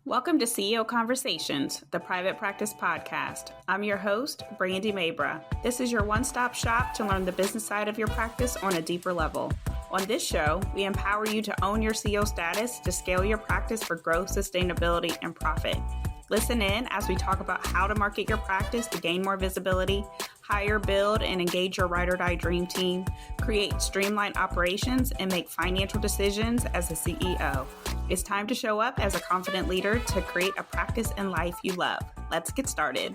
Welcome to CEO Conversations, the private practice podcast. I'm your host, Brandy Mabra. This is your one-stop shop to learn the business side of your practice on a deeper level. On this show, we empower you to own your CEO status to scale your practice for growth, sustainability, and profit. Listen in as we talk about how to market your practice to gain more visibility, hire, build, and engage your ride or die dream team, create streamlined operations, and make financial decisions as a CEO. It's time to show up as a confident leader to create a practice and life you love. Let's get started.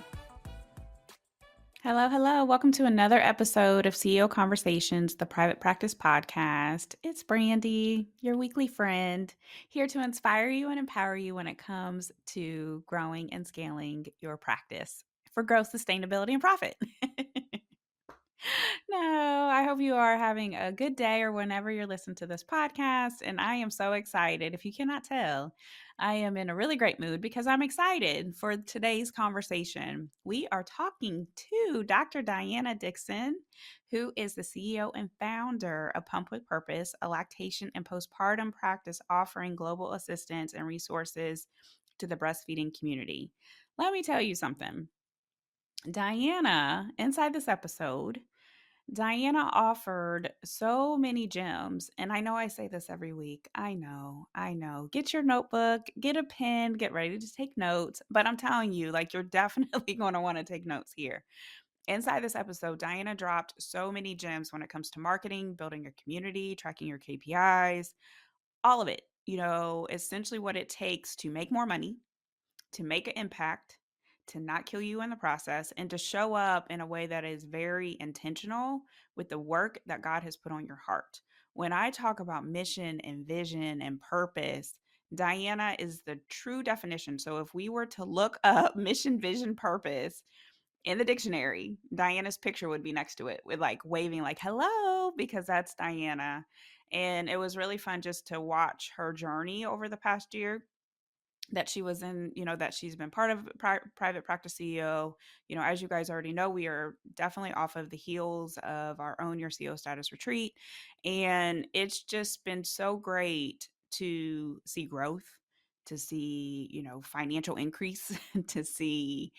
Hello. Welcome to another episode of CEO Conversations, the private practice podcast. It's Brandy, your weekly friend, here to inspire you and empower you when it comes to growing and scaling your practice for growth, sustainability, and profit. No, I hope you are having a good day or whenever you're listening to this podcast. And I am so excited. If you cannot tell, I am in a really great mood because I'm excited for today's conversation. We are talking to Dr. Dianna Dixon, who is the CEO and founder of Pump with Purpose, a lactation and postpartum practice offering global assistance and resources to the breastfeeding community. Let me tell you something. Dianna, inside this episode, Dianna offered so many gems, and I know I say this every week. I know. Get your notebook, get a pen, get ready to take notes. But I'm telling you, you're definitely going to want to take notes here. Inside this episode, Dianna dropped so many gems when it comes to marketing, building your community, tracking your KPIs, all of it. Essentially what it takes to make more money, to make an impact, to not kill you in the process, and to show up in a way that is very intentional with the work that God has put on your heart. When I talk about mission and vision and purpose, Dianna is the true definition. So if we were to look up mission, vision, purpose in the dictionary, Dianna's picture would be next to it with waving hello, because that's Dianna. And it was really fun just to watch her journey over the past year that she was in, that she's been part of private practice CEO. As you guys already know, we are definitely off of the heels of our Own Your CEO Status retreat. And it's just been so great to see growth, to see, financial increase, to see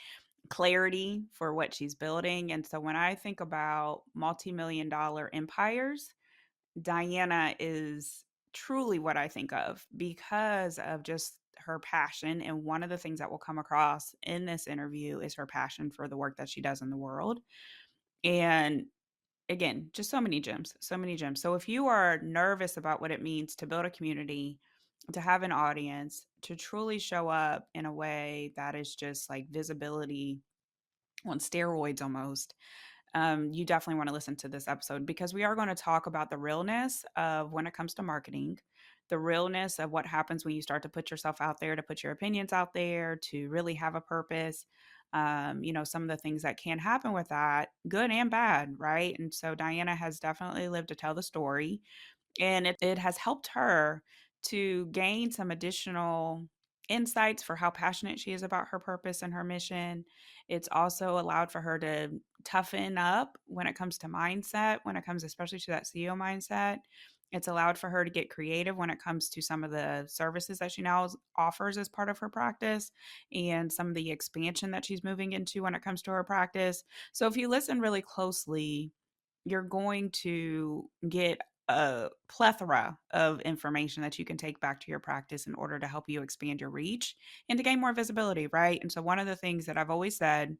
clarity for what she's building. And so when I think about multi-million dollar empires, Dianna is truly what I think of because of just her passion. And one of the things that will come across in this interview is her passion for the work that she does in the world. And again, just so many gems, so many gems. So if you are nervous about what it means to build a community, to have an audience, to truly show up in a way that is just like visibility on steroids almost, you definitely want to listen to this episode because we are going to talk about the realness of when it comes to marketing, the realness of what happens when you start to put yourself out there, to put your opinions out there, to really have a purpose. Some of the things that can happen with that, good and bad, right? And so Dianna has definitely lived to tell the story, and it has helped her to gain some additional insights for how passionate she is about her purpose and her mission. It's also allowed for her to toughen up when it comes to mindset, when it comes especially to that CEO mindset. It's allowed for her to get creative when it comes to some of the services that she now offers as part of her practice and some of the expansion that she's moving into when it comes to her practice. So if you listen really closely, you're going to get a plethora of information that you can take back to your practice in order to help you expand your reach and to gain more visibility, right? And so one of the things that I've always said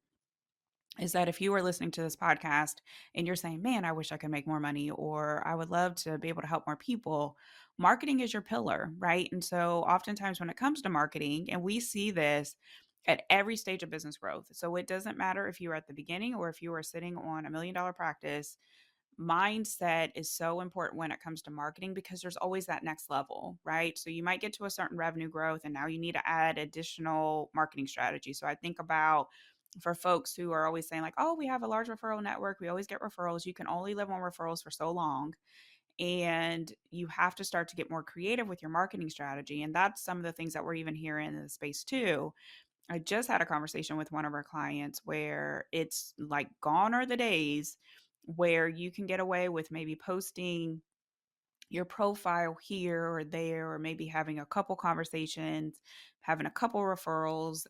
is that if you are listening to this podcast and you're saying, man, I wish I could make more money, or I would love to be able to help more people, marketing is your pillar, right? And so oftentimes when it comes to marketing, and we see this at every stage of business growth. So it doesn't matter if you're at the beginning or if you are sitting on $1 million practice, mindset is so important when it comes to marketing because there's always that next level, right? So you might get to a certain revenue growth and now you need to add additional marketing strategy. So I think about for folks who are always saying oh, we have a large referral network, we always get referrals. You can only live on referrals for so long. And you have to start to get more creative with your marketing strategy. And that's some of the things that we're even hearing in the space too. I just had a conversation with one of our clients where it's gone are the days where you can get away with maybe posting your profile here or there, or maybe having a couple conversations, having a couple referrals,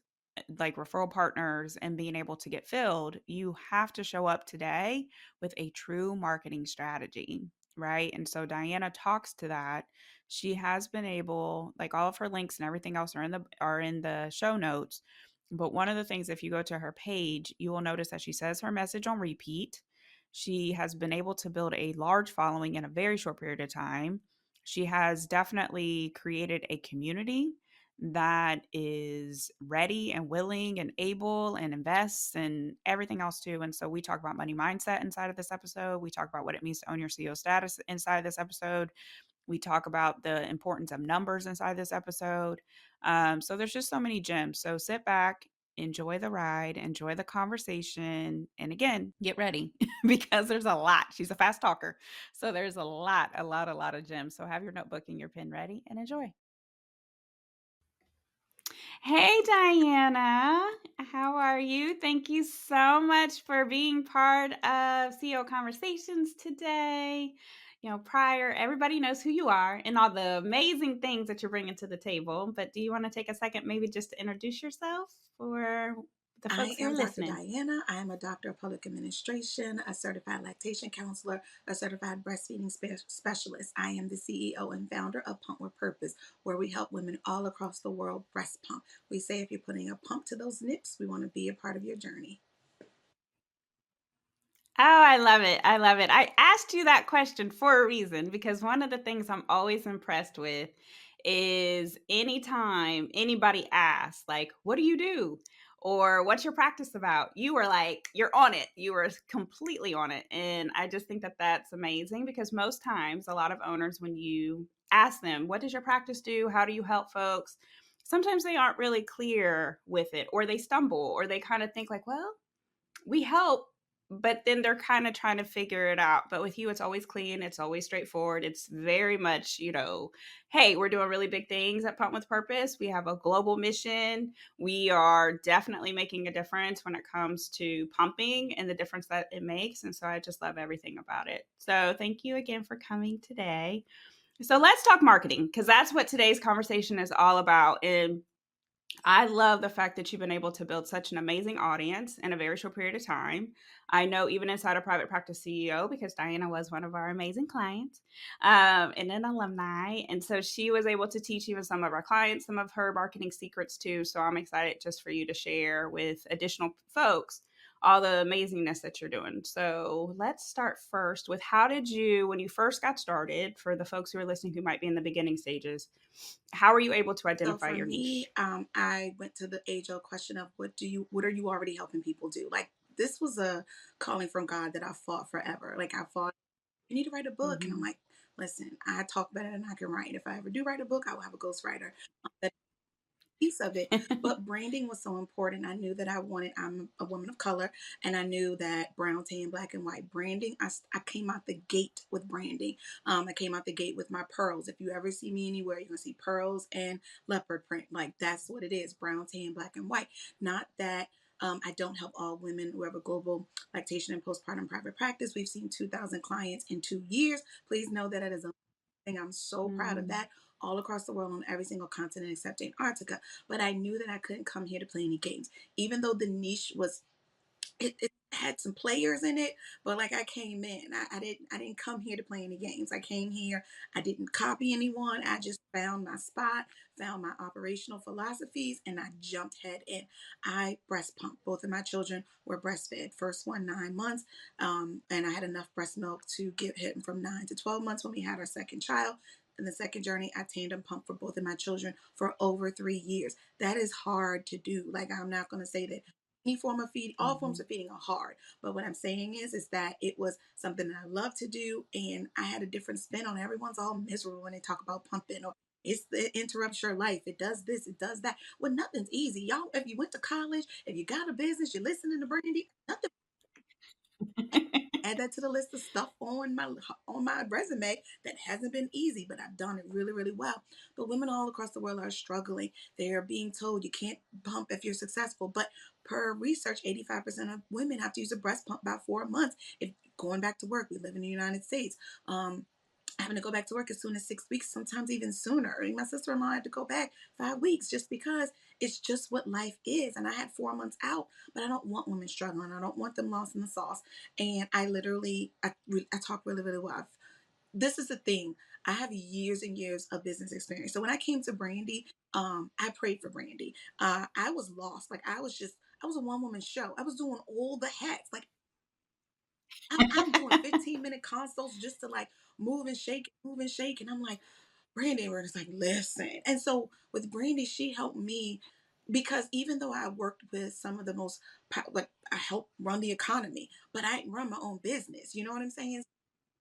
like referral partners, and being able to get filled, you have to show up today with a true marketing strategy, right? And so Dianna talks to that. She has been able, like all of her links and everything else are in the show notes. But one of the things, if you go to her page, you will notice that she says her message on repeat. She has been able to build a large following in a very short period of time. She has definitely created a community that is ready and willing and able and invests and everything else too. And so we talk about money mindset inside of this episode. We talk about what it means to own your CEO status inside of this episode. We talk about the importance of numbers inside this episode. So there's just so many gems. So sit back, enjoy the ride, enjoy the conversation, and again, get ready because there's a lot. She's a fast talker. So there's a lot of gems. So have your notebook and your pen ready and enjoy. Hey, Dianna. How are you? Thank you so much for being part of CEO Conversations today. Prior, everybody knows who you are and all the amazing things that you're bringing to the table. But do you want to take a second, maybe just to introduce yourself for the I folks who are am Dr. listening? Dianna. I am a doctor of public administration, a certified lactation counselor, a certified breastfeeding specialist. I am the CEO and founder of Pump with Purpose, where we help women all across the world breast pump. We say if you're putting a pump to those nips, we want to be a part of your journey. Oh, I love it. I love it. I asked you that question for a reason because one of the things I'm always impressed with is anytime anybody asks, like, what do you do? Or what's your practice about? You were like, you're on it. You were completely on it. And I just think that that's amazing because most times, a lot of owners, when you ask them, what does your practice do? How do you help folks? Sometimes they aren't really clear with it, or they stumble, or they kind of think, like, well, we help, but then they're kind of trying to figure it out. But with you, it's always clean, it's always straightforward. It's very much, hey, we're doing really big things at Pump with Purpose. We have a global mission. We are definitely making a difference when it comes to pumping and the difference that it makes. And so I just love everything about it. So thank you again for coming today. So let's talk marketing because that's what today's conversation is all about. And I love the fact that you've been able to build such an amazing audience in a very short period of time. I know even inside a private practice CEO, because Dianna was one of our amazing clients and an alumni. And so she was able to teach even some of our clients some of her marketing secrets too. So I'm excited just for you to share with additional folks all the amazingness that you're doing. So let's start first with how did you, when you first got started, for the folks who are listening who might be in the beginning stages, how are you able to So identify for your me, niche? I went to the age-old question of what are you already helping people do? Like this was a calling from God that I fought forever. Like I fought, you need to write a book, and I'm Mhm. like, listen, I talk better than I can write. If I ever do write a book, I will have a ghostwriter. Piece of it, but branding was so important. I knew that I'm a woman of color, and I knew that brown, tan, black, and white branding. I came out the gate with branding. I came out the gate with my pearls. If you ever see me anywhere, you're gonna see pearls and leopard print. Like that's what it is: brown, tan, black, and white. Not that I don't help all women who have a global lactation and postpartum private practice. We've seen 2,000 clients in 2 years. Please know that it is a thing. I'm so proud of Mm, that all across the world on every single continent except Antarctica. But I knew that I couldn't come here to play any games. Even though the niche was it had some players in it, but like I came in, I didn't come here to play any games. I came here, I didn't copy anyone. I just found my spot, found my operational philosophies, and I jumped head in. I breast pumped. Both of my children were breastfed. First one 9 months, and I had enough breast milk to get him from 9 to 12 months when we had our second child. In the second journey, I tandem pumped for both of my children for over 3 years. That is hard to do. Like I'm not going to say that any form of feeding, all forms mhm. of feeding are hard. But what I'm saying is that it was something that I love to do, and I had a different spin on it. Everyone's all miserable when they talk about pumping or it interrupts your life. It does this, it does that. Well, nothing's easy, y'all. If you went to college, if you got a business, you're listening to Brandy. Nothing. Add that to the list of stuff on my resume that hasn't been easy, but I've done it really, really well. But women all across the world are struggling. They are being told you can't pump if you're successful. But per research, 85% of women have to use a breast pump by 4 months if going back to work. We live in the United States. I having to go back to work as soon as 6 weeks, sometimes even sooner. I mean, my sister-in-law had to go back 5 weeks just because it's just what life is. And I had 4 months out, but I don't want women struggling. I don't want them lost in the sauce. And I literally, I talk really, really well. This is the thing. I have years and years of business experience. So when I came to Brandy, I prayed for Brandy. I was lost. Like I was a one woman show. I was doing all the hats. Like I'm doing 15-minute consults just to like move and shake, move and shake. And I'm like, Brandy, we're just like, listen. And so with Brandy, she helped me because even though I worked with some of the most, like I helped run the economy, but I didn't run my own business. You know what I'm saying?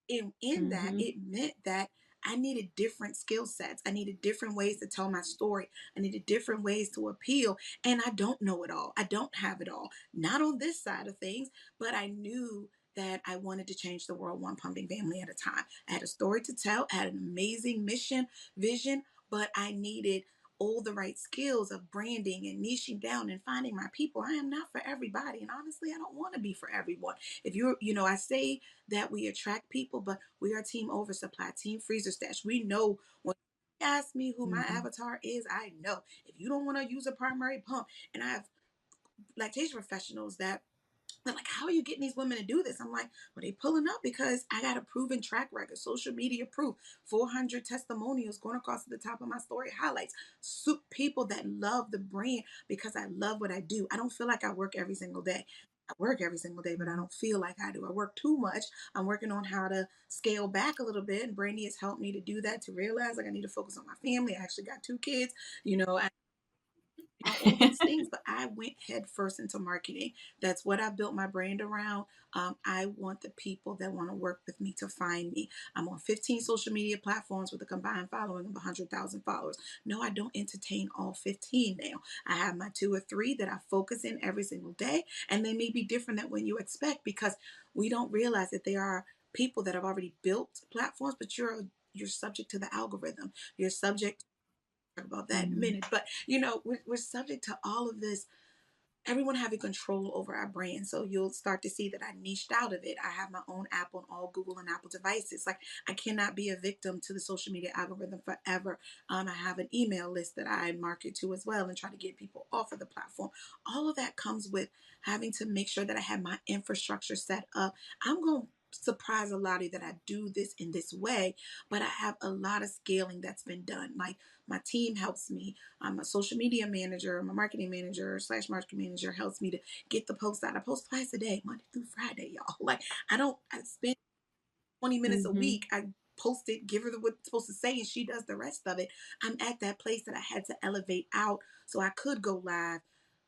In that, Mhm. it meant that I needed different skill sets. I needed different ways to tell my story. I needed different ways to appeal. And I don't know it all. I don't have it all. Not on this side of things, but I knew that I wanted to change the world one pumping family at a time. I had a story to tell, I had an amazing mission, vision, but I needed all the right skills of branding and niching down and finding my people. I am not for everybody. And honestly, I don't want to be for everyone. If I say that we attract people, but we are team oversupply, team freezer stash. We know when you ask me who my Mhm. avatar is, I know. If you don't want to use a primary pump, and I have lactation professionals that they're like, how are you getting these women to do this? I'm like, well, they pulling up because I got a proven track record, social media proof, 400 testimonials going across the top of my story highlights. People that love the brand because I love what I do. I don't feel like I work every single day. I work every single day, but I Mhm. don't feel like I do. I work too much. I'm working on how to scale back a little bit, and Brandy has helped me to do that, to realize like I need to focus on my family. I actually got 2 kids. I all those things, but I went head first into marketing. That's what I built my brand around. I want the people that want to work with me to find me. I'm on 15 social media platforms with a combined following of 100,000 followers. No, I don't entertain all 15 now. I have my 2 or 3 that I focus in every single day, and they may be different than when you expect because we don't realize that there are people that have already built platforms, but you're subject to the algorithm. You're subject about that in a Mhm. minute. But we're subject to all of this, everyone having control over our brand. So you'll start to see that I niched out of it. I have my own app on all Google and Apple devices. Like I cannot be a victim to the social media algorithm forever. I have an email list that I market to as well and try to get people off of the platform. All of that comes with having to make sure that I have my infrastructure set up. I'm going to surprise a lot of you that I do this in this way, but I have a lot of scaling that's been done. Like my team helps me. I'm a social media manager, I'm a marketing manager slash marketing manager, helps me to get the posts out. I post twice a day, Monday through Friday, y'all. Like I spend 20 minutes a Mhm. week. I post it, give her what it's supposed to say, and she does the rest of it. I'm at that place that I had to elevate out so I could go live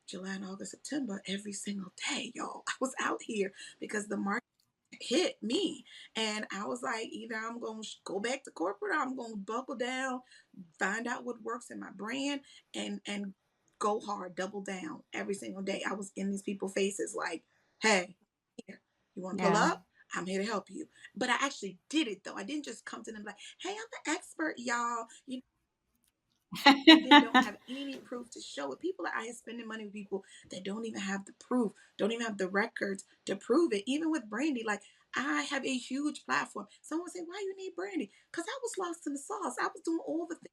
July and August, September every single day, y'all. I was out here because the market hit me. And I was like, either I'm going to go back to corporate or I'm going to buckle down, find out what works in my brand, and go hard, double down every single day. I was in these people's faces like, hey, here, you want to pull Yeah. up? I'm here to help you. But I actually did it though. I didn't just come to them like, hey, I'm the expert, y'all. And then don't have any proof to show it. People are out here spending money with people that don't even have the proof, don't even have the records to prove it. Even with Brandy, like I have a huge platform. Someone say, why you need Brandy? Because I was lost in the sauce. I was doing all the things,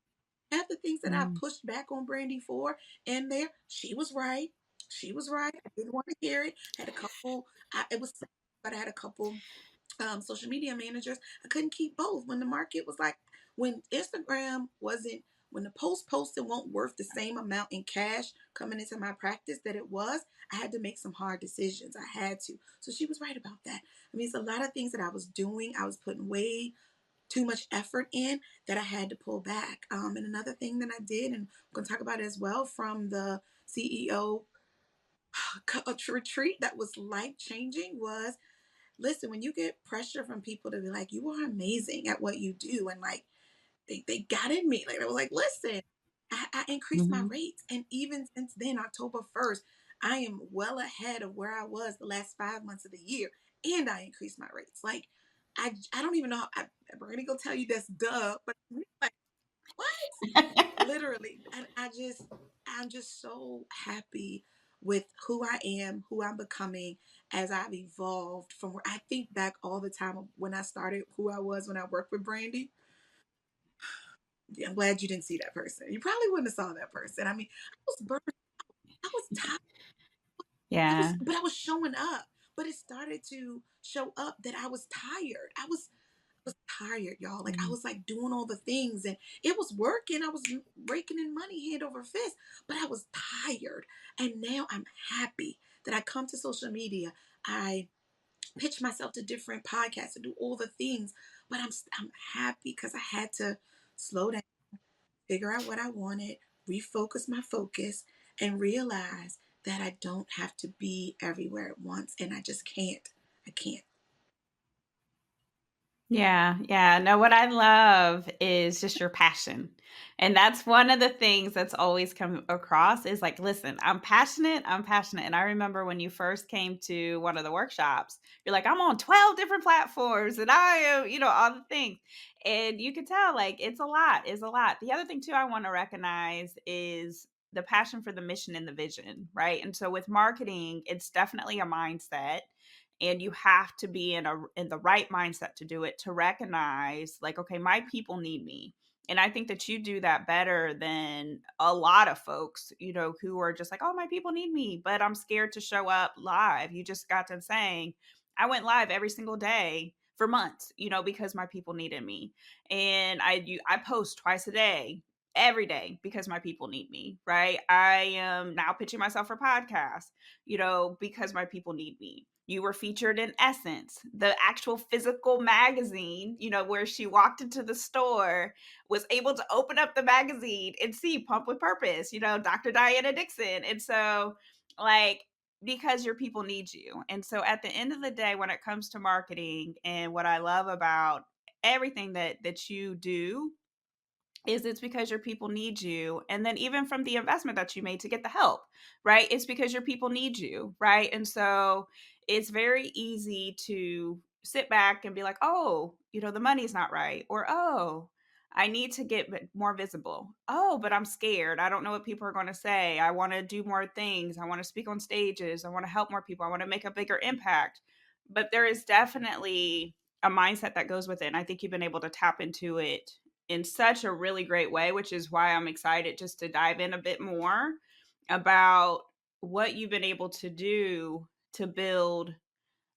half the things that I Mm. pushed back on Brandy for in there. She was right. She was right. I didn't want to hear it. Had a couple, it was sad, but I had a couple social media managers. I couldn't keep both when the market was like, when Instagram wasn't, when the post posted won't worth the same amount in cash coming into my practice that it was, I had to make some hard decisions. I had to. So she was right about that. I mean, it's a lot of things that I was doing. I was putting way too much effort in that I had to pull back. And another thing that I did, and I'm going to talk about it as well from the CEO retreat that was life changing was listen, when you get pressure from people to be like, you are amazing at what you do, and like they got in me. Like they were like, listen, I increased my Mhm. rates. And even since then, October 1st, I am well ahead of where I was the last 5 months of the year. And I increased my rates. Like I don't even know how I'm gonna go tell you that's duh, but like, what? Literally. And I'm just so happy with who I am, who I'm becoming, as I've evolved from where I think back all the time of when I started, who I was when I worked with Brandy. Yeah, I'm glad you didn't see that person. You probably wouldn't have saw that person. I mean, I was burnt. I was tired. Yeah. But I was showing up. But it started to show up that I was tired. I was tired, y'all. Like I Mm. was like doing all the things and it was working. I was raking in money hand over fist, but I was tired. And now I'm happy that I come to social media. I pitch myself to different podcasts and do all the things, but I'm happy because I had to slow down, figure out what I wanted, refocus my focus, and realize that I don't have to be everywhere at once, and I just can't. I can't. Yeah, yeah. No, what I love is just your passion. And that's one of the things that's always come across is like, listen, I'm passionate, I'm passionate. And I remember when you first came to one of the workshops, you're like, I'm on 12 different platforms and I am, all the things. And you could tell like it's a lot. The other thing too I want to recognize is the passion for the mission and the vision, right? And so with marketing, it's definitely a mindset and you have to be in the right mindset to do it, to recognize like, okay, my people need me. And I think that you do that better than a lot of folks, who are just like, oh, my people need me, but I'm scared to show up live. You just got to saying, I went live every single day for months, because my people needed me. And I post twice a day, every day, because my people need me, right? I am now pitching myself for podcasts, because my people need me. You were featured in Essence, the actual physical magazine, where she walked into the store, was able to open up the magazine and see Pump with Purpose, Dr. Dianna Dixon. And so, like, because your people need you. And so at the end of the day, when it comes to marketing, and what I love about everything that you do is it's because your people need you. And then even from the investment that you made to get the help, right? It's because your people need you, right? And so it's very easy to sit back and be like, oh, the money's not right. Or, oh, I need to get more visible. Oh, but I'm scared. I don't know what people are going to say. I want to do more things. I want to speak on stages. I want to help more people. I want to make a bigger impact. But there is definitely a mindset that goes with it. And I think you've been able to tap into it in such a really great way, which is why I'm excited just to dive in a bit more about what you've been able to do to build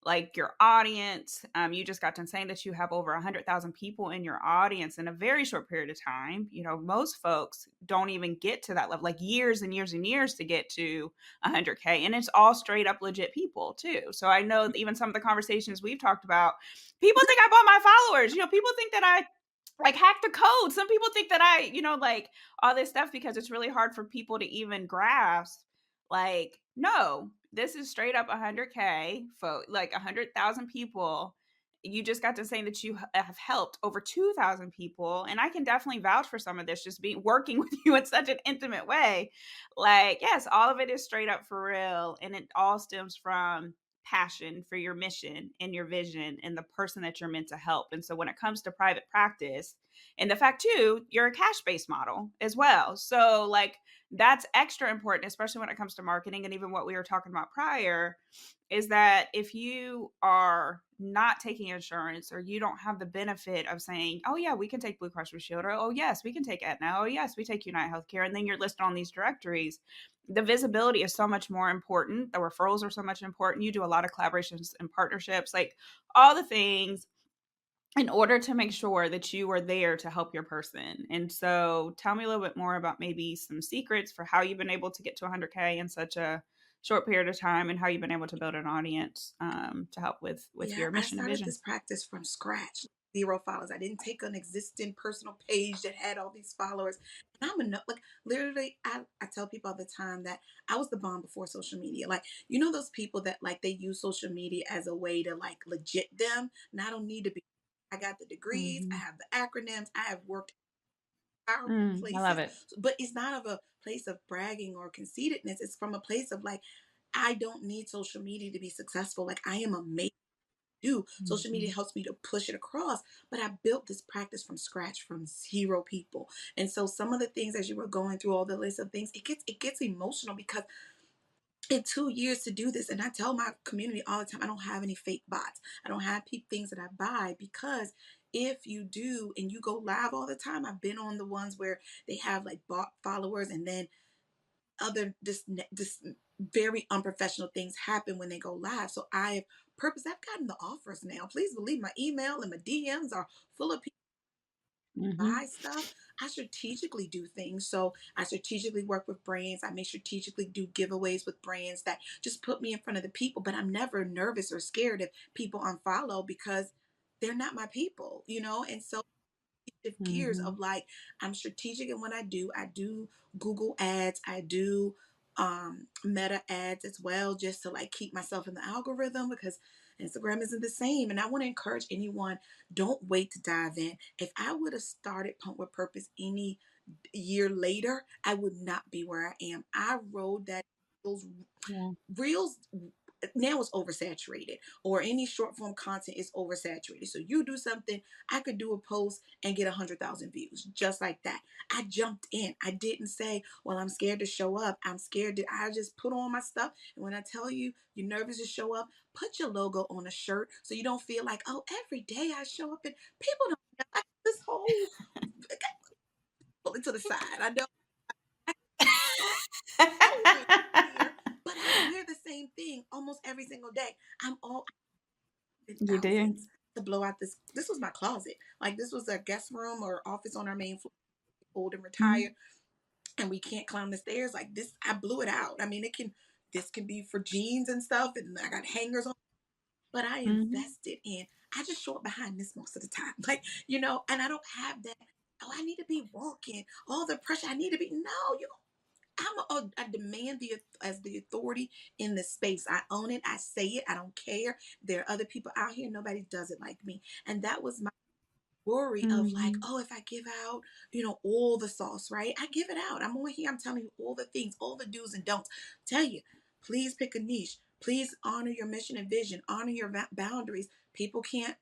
like your audience. You just got done saying that you have over 100,000 people in your audience in a very short period of time. Most folks don't even get to that level, like years and years and years to get to 100K. And it's all straight up legit people too. So I know even some of the conversations we've talked about, people think I bought my followers. People think that I like hack the code. Some people think that I, like all this stuff because it's really hard for people to even grasp. Like, no, this is straight up 100K, like 100,000 people. You just got to saying that you have helped over 2,000 people. And I can definitely vouch for some of this, just being working with you in such an intimate way. Like, yes, all of it is straight up for real. And it all stems from passion for your mission and your vision and the person that you're meant to help. And so when it comes to private practice, and the fact too, you're a cash-based model as well. So like that's extra important, especially when it comes to marketing. And even what we were talking about prior is that if you are not taking insurance or you don't have the benefit of saying, oh yeah, we can take Blue Cross Blue Shield, or oh yes, we can take Aetna, oh yes, we take United Healthcare, and then you're listed on these directories, the visibility is so much more important. The referrals are so much important. You do a lot of collaborations and partnerships, like all the things in order to make sure that you are there to help your person. And so tell me a little bit more about maybe some secrets for how you've been able to get to 100K in such a short period of time and how you've been able to build an audience to help with Yeah, your I mission and started vision. this practice from scratch. 0 followers. I didn't take an existing personal page that had all these followers. And I'm a no, like literally, I tell people all the time that I was the bomb before social media. Like, those people that like they use social media as a way to like legit them. And I don't need to be. I got the degrees, I Mhm. have the acronyms, I have worked in powerful I love places. it. But it's not of a place of bragging or conceitedness. It's from a place of like, I don't need social media to be successful. Like I am amazing do. Social media Mhm. helps me to push it across, but I built this practice from scratch from 0 people. And so some of the things as you were going through all the list of things, it gets emotional because in 2 years to do this. And I tell my community all the time, I don't have any fake bots. I don't have things that I buy, because if you do and you go live all the time, I've been on the ones where they have like bot followers, and then other this very unprofessional things happen when they go live. So I've gotten the offers now. Please believe my email and my DMs are full of Mhm. buy stuff. I strategically do things. So I strategically work with brands. I may strategically do giveaways with brands that just put me in front of the people, but I'm never nervous or scared if people unfollow, because they're not my people, And so shift gears of Mhm. like, I'm strategic in what I do. I do Google ads, I do meta ads as well, just to like keep myself in the algorithm, because Instagram isn't the same. And I want to encourage anyone, don't wait to dive in. If I would have started Pump with Purpose any year later, I would not be where I am. I rode those Yeah. reels. Now it's oversaturated, or any short form content is oversaturated. So you do something, I could do a post and get 100,000 views just like that. I jumped in. I didn't say, well, I'm scared to show up, I'm scared to, I just put on my stuff. And when I tell you you're nervous to show up, put your logo on a shirt, so you don't feel like, oh, every day I show up and people don't know. This whole, pull it to the side. I know I following here, but I wear the same thing almost every single day. I'm all in You do? thousands to blow out this. This was my closet. Like, this was a guest room or office on our main floor, old and Mhm. retired, and we can't climb the stairs. Like this, I blew it out. I mean, it can. This can be for jeans and stuff, and I got hangers on. But I Mhm. invested in. I just show up behind this most of the time, like, and I don't have that. Oh, I need to be walking. All the pressure. I need to be. No, I demand as the authority in the space. I own it. I say it. I don't care. There are other people out here. Nobody does it like me. And that was my worry of like, Mhm. oh, if I give out, all the sauce, right? I give it out. I'm on here. I'm telling you all the things, all the do's and don'ts. Tell you, please pick a niche. Please honor your mission and vision. Honor your boundaries. People can't,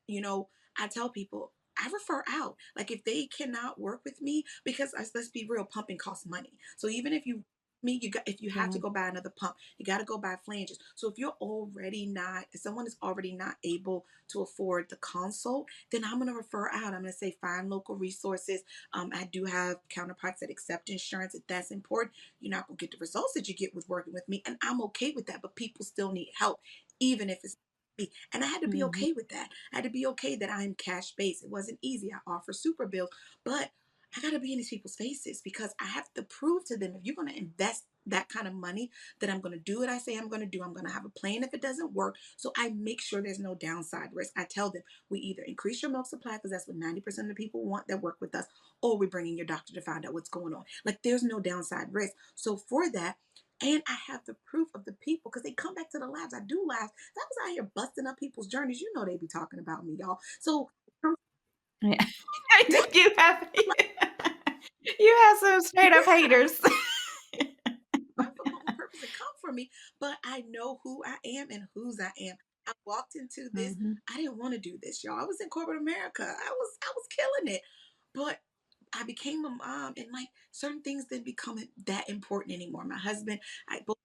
I tell people, I refer out. Like, if they cannot work with me, because let's be real, pumping costs money. So even if you me, you got if you have Yeah. to go buy another pump, you got to go buy flanges. So if someone is already not able to afford the consult, then I'm going to refer out. I'm going to say find local resources. I do have counterparts that accept insurance. If that's important, you're not going to get the results that you get with working with me, and I'm okay with that. But people still need help, even if it's me. And I had to be Mhm. okay with that. I had to be okay that I'm cash based. It wasn't easy. I offer super bills, but I got to be in these people's faces, because I have to prove to them, if you're going to invest that kind of money, that I'm going to do what I say I'm going to do. I'm going to have a plan if it doesn't work. So I make sure there's no downside risk. I tell them, we either increase your milk supply, because that's what 90% of the people want that work with us, or we bring in your doctor to find out what's going on. Like, there's no downside risk. So for that, and I have the proof of the people, because they come back to the labs. I do labs. So I was out here busting up people's journeys. They be talking about me, y'all. So Yeah. I that think you have you have some straight up haters. for Pump Purpose and come for me, but I know who I am and whose I am. I walked into this. Mhm. I didn't want to do this, y'all. I was in corporate America. I was killing it, but I became a mom, and like, certain things didn't become that important anymore. My husband, I both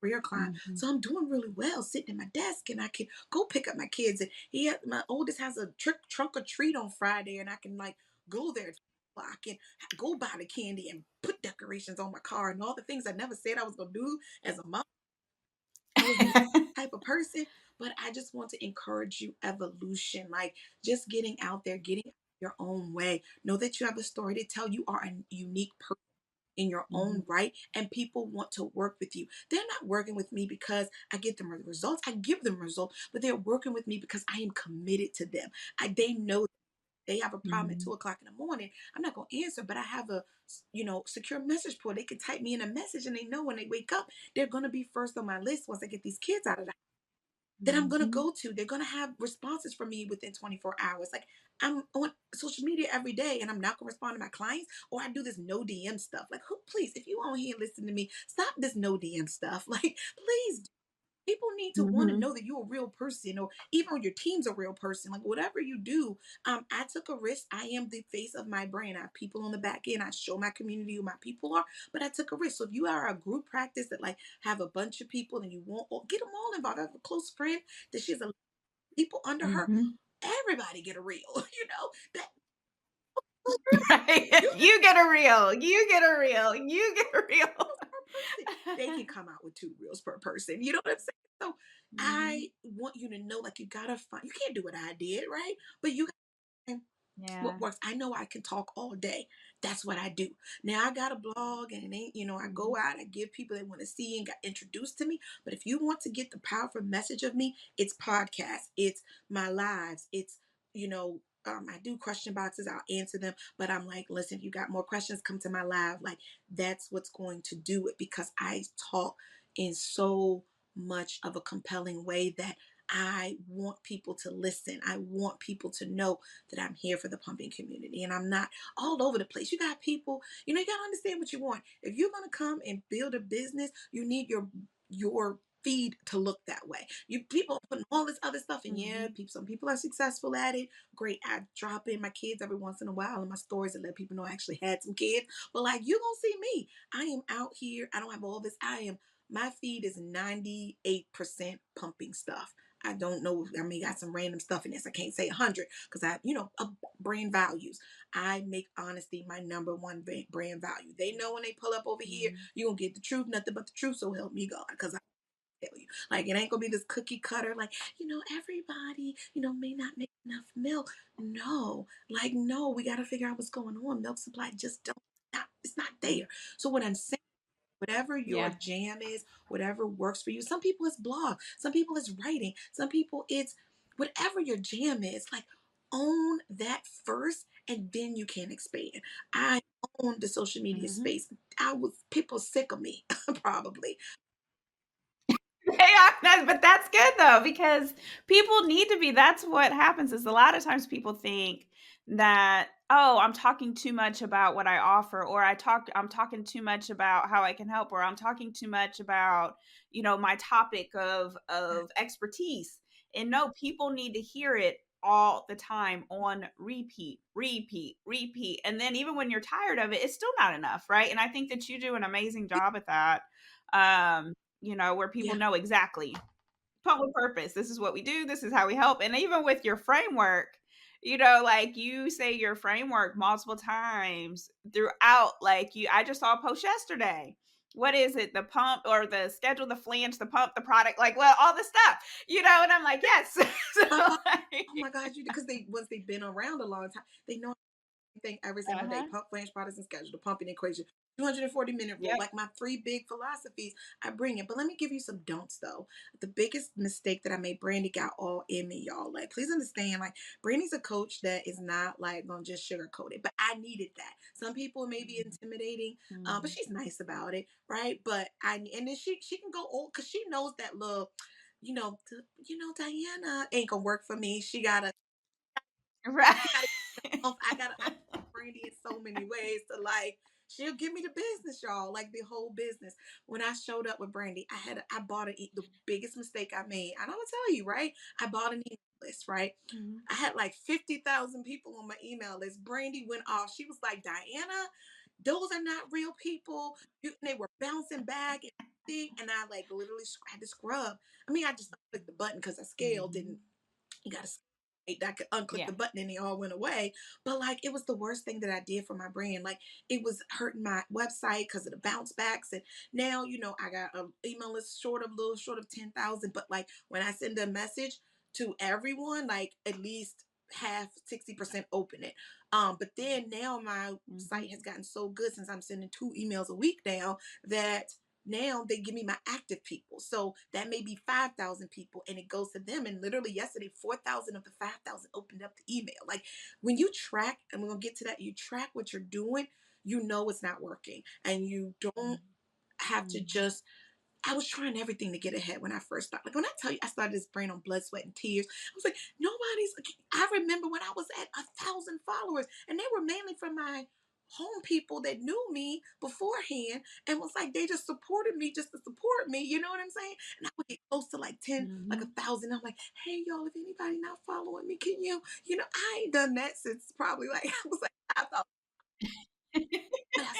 career client, Mhm. so I'm doing really well sitting at my desk, and I can go pick up my kids. And my oldest has a trunk or treat on Friday, and I can like go there. I can go buy the candy and put decorations on my car and all the things I never said I was gonna do as a mom. I was never that type of person, but I just want to encourage you, evolution, like just getting out there, getting your own way. Know that you have a story to tell. You are a unique person in your own Mhm. right, and people want to work with you. They're not working with me because I get them results. I give them results, but they're working with me because I am committed to them. They know they have a problem at Mhm. 2 o'clock in the morning. I'm not going to answer, but I have a secure message board. They can type me in a message, and they know when they wake up, they're going to be first on my list once I get these kids out of the that I'm gonna Mhm. go to. They're gonna have responses from me within 24 hours. Like, I'm on social media every day, and I'm not gonna respond to my clients, or I do this no DM stuff. Like, who, please, if you on here listen to me, stop this no DM stuff. Like, please, People need to want to Mhm. know that you're a real person, or even when your team's a real person. Like whatever you do, I took a risk. I am the face of my brand. I have people on the back end. I show my community who my people are, but I took a risk. So if you are a group practice that like have a bunch of people and you want, or get them all involved. I have a close friend that she has a people under her. Mhm. Everybody get a reel, that Right. you You get a reel. You get a reel. You get a reel. reels per person. They can come out with 2 reels per person. You know what I'm saying? So Mhm. I want you to know, like you gotta find. You can't do what I did, right? But you what Yeah. works. I know I can talk all day. That's what I do. Now I got a blog and it ain't, I go Mhm. out, I give people they want to see and got introduced to me. But if you want to get the powerful message of me, it's podcasts, it's my lives, it's, I do question boxes, I'll answer them. But I'm like, listen, if you got more questions, come to my live. Like that's what's going to do it because I talk in so much of a compelling way that I want people to listen. I want people to know that I'm here for the pumping community and I'm not all over the place. You got people, you got to understand what you want. If you're going to come and build a business, you need your feed to look that way. You people putting all this other stuff in. Yeah, Mhm. people, some people are successful at it. Great. I drop in my kids every once in a while in my stories and let people know I actually had some kids. But like you gonna see me. I am out here. I don't have all this. My feed is 98% pumping stuff. I don't know. I may got some random stuff in this. I can't say 100 because brand values. I make honesty my number one brand value. They know when they pull up over here, Mhm. you're going to get the truth, nothing but the truth. So help me God. Because I tell you, like, it ain't going to be this cookie cutter, like, everybody, may not make enough milk. No, like, no, we got to figure out what's going on. Milk supply just don't, not, it's not Mhm. there. So what I'm saying, whatever your Yeah. jam is, whatever works for you. Some people it's blog, some people it's writing, some people it's whatever your jam is. Like own that first, and then you can expand. I own the social media Mhm. space. I was people sick of me, probably. But that's good though because people need to be that's what happens is a lot of times people think that, "Oh, I'm talking too much about what I offer," or I'm talking too much about how I can help," or "I'm talking too much about, my topic of expertise." And no, people need to hear it all the time on repeat, repeat, repeat. And then even when you're tired of it, it's still not enough, right? And I think that you do an amazing job at that. Where people Yeah. know exactly pump with purpose. This is what we do. This is how we help. And even with your framework, like you say your framework multiple times throughout. I just saw a post yesterday. What is it? The pump or the schedule, the flange, the pump, the product, like, well, all the stuff, and I'm like, yes. So, Oh, like, oh my God, you because they once they've been around a long time, they know thing every single day. uh-huh. Pump, flange, products, and schedule. The pumping equation. 240-minute rule. Yep. Like my 3 big philosophies, I bring it. But let me give you some don'ts though. The biggest mistake that I made, Brandy got all in me, y'all. Like, please understand, like, Brandy's a coach that is not like gonna just sugarcoat it. But I needed that. Some people may be intimidating, but Mhm. she's nice about it, right? But and then she can go old because she knows that little, Diana ain't gonna work for me. Right. She gotta I Brandy in so many ways to like she'll give me the business, y'all, like the whole business. When I showed up with Brandy, I bought the biggest mistake I made, and I'm gonna tell you, right? I bought an email list, right? Mhm. I had like 50,000 people on my email list. Brandy went off. She was like, Diana, those are not real people. They were bouncing back and everything. And I like literally had to scrub. I mean, I just clicked the button because I scaled, didn't Mhm. you gotta I could unclick Yeah. the button and it all went away. But like it was the worst thing that I did for my brand. Like it was hurting my website because of the bounce backs. And now, I got an email list little short of 10,000. But like when I send a message to everyone, like at least half 60% open it. But then now my Mhm. site has gotten so good since I'm sending 2 emails a week now that now they give me my active people. So that may be 5,000 people and it goes to them. And literally yesterday, 4,000 of the 5,000 opened up the email. Like when you track, and we're going to get to that, you track what you're doing, you know it's not working. And you don't have to Mhm. just, I was trying everything to get ahead when I first started. Like when I tell you I started this brand on blood, sweat, and tears, I was like, I remember when I was at 1,000 followers and they were mainly from my home people that knew me beforehand and was like, they just supported me just to support me. You know what I'm saying? And I would get close to like 10, like Mhm. 1,000. I'm like, hey, y'all, if anybody not following me, can you know, I ain't done that since probably like, I was like, I thought, but I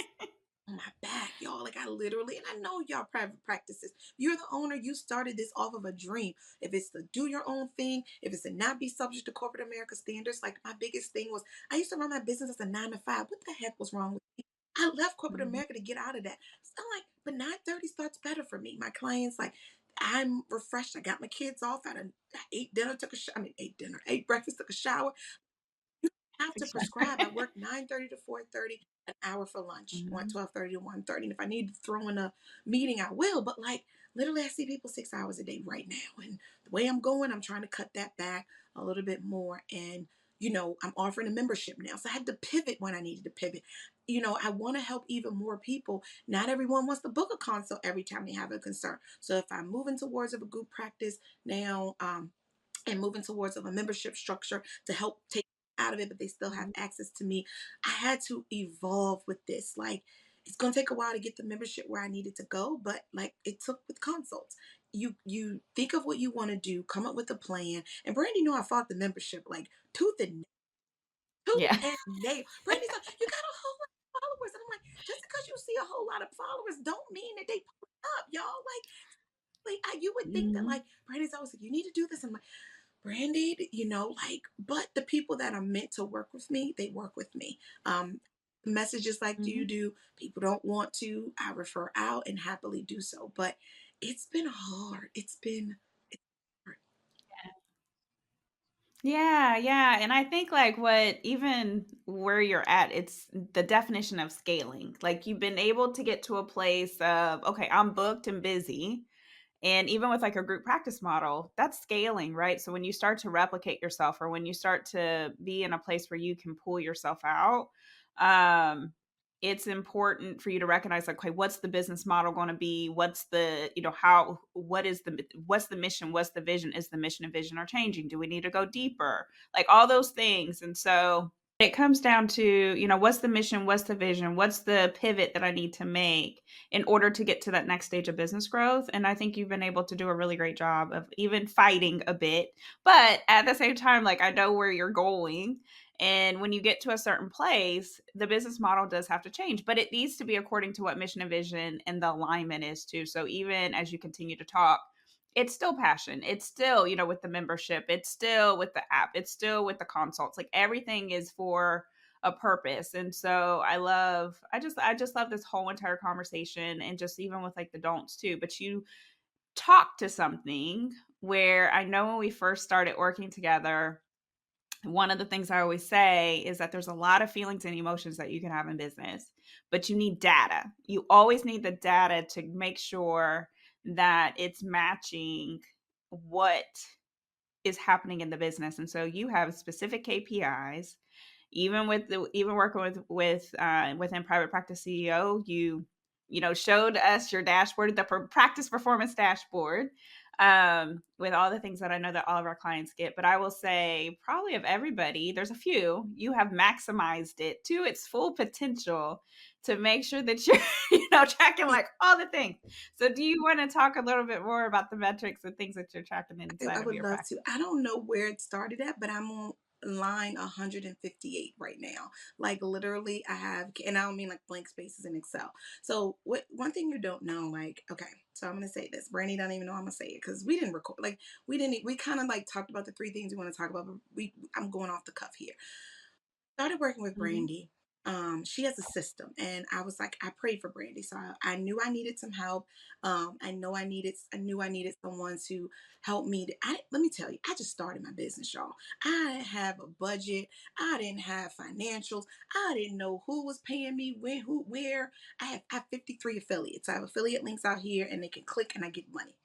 on my back, y'all. Like I literally, and I know y'all private practices. You're the owner. You started this off of a dream. If it's to do your own thing, if it's to not be subject to corporate America standards, like my biggest thing was I used to run my business as a 9 to 5. What the heck was wrong with me? I left corporate Mhm. America to get out of that. So I'm like, but 9:30 starts better for me. My clients like. I'm refreshed. I got my kids off. I ate dinner, ate breakfast, took a shower, have to prescribe. I work 9:30 to 4:30, an hour for lunch, Mhm. 12:30 to 1:30. And if I need to throw in a meeting, I will. But like literally I see people 6 hours a day right now. And the way I'm going, I'm trying to cut that back a little bit more. And I'm offering a membership now. So I had to pivot when I needed to pivot. I want to help even more people. Not everyone wants to book a consult every time they have a concern. So if I'm moving towards of a group practice now, and moving towards of a membership structure to help take out of it, but they still have Mhm. access to me. I had to evolve with this. Like it's gonna take a while to get the membership where I needed to go, but like it took with consults. You think of what you want to do, come up with a plan. And Brandy knew I fought the membership like tooth and tooth Yeah. and nail. Brandy's like, you got a whole lot of followers. And I'm like, just because you see a whole lot of followers don't mean that they pull up, y'all. You would think that Mhm. like Brandy's always like, you need to do this. I'm like, Brandy, like, but the people that are meant to work with me, they work with me. Messages like you Mhm. do, people don't want to, I refer out and happily do so. But it's been hard. It's hard. Yeah, yeah. And I think like what even where you're at, it's the definition of scaling. Like you've been able to get to a place of, okay, I'm booked and busy. And even with like a group practice model, that's scaling, right? So when you start to replicate yourself or when you start to be in a place where you can pull yourself out, um, it's important for you to recognize like, okay, what's the business model going to be? What's the, what's the mission? What's the vision? Is the mission and vision are changing? Do we need to go deeper? Like all those things. And so it comes down to, what's the mission? What's the vision? What's the pivot that I need to make in order to get to that next stage of business growth? And I think you've been able to do a really great job of even fighting a bit. But at the same time, like I know where you're going. And when you get to a certain place, the business model does have to change, but it needs to be according to what mission and vision and the alignment is too. So even as you continue to talk, it's still passion. It's still, with the membership, it's still with the app, it's still with the consults. Like everything is for a purpose. And so I just love this whole entire conversation and just even with like the don'ts too. But you talk to something where I know when we first started working together, one of the things I always say is that there's a lot of feelings and emotions that you can have in business, but you need data. You always need the data to make sure that it's matching what is happening in the business. And so you have specific KPIs. Even working with within private practice CEO, you showed us your dashboard, the practice performance dashboard, with all the things that I know that all of our clients get. But I will say, probably of everybody, there's a few you have maximized it to its full potential to make sure that you're tracking like all the things. So, do you want to talk a little bit more about the metrics and things that you're tracking I inside of would your love to. practice? I don't know where it started at, but I'm on line 158 right now. Like literally I have, and I don't mean like blank spaces in Excel. So what one thing you don't know, like, okay, so I'm gonna say this. Brandy don't even know I'm gonna say it because we didn't record like we kind of like talked about the three things we want to talk about, but I'm going off the cuff here. Started working with Mhm. Brandy. She has a system, and I was like, I prayed for Brandy, so I knew I needed some help. I knew I needed someone to help me. Let me tell you, I just started my business, y'all. I didn't have a budget. I didn't have financials. I didn't know who was paying me, when, who, where. I have 53 affiliates. I have affiliate links out here, and they can click, and I get money,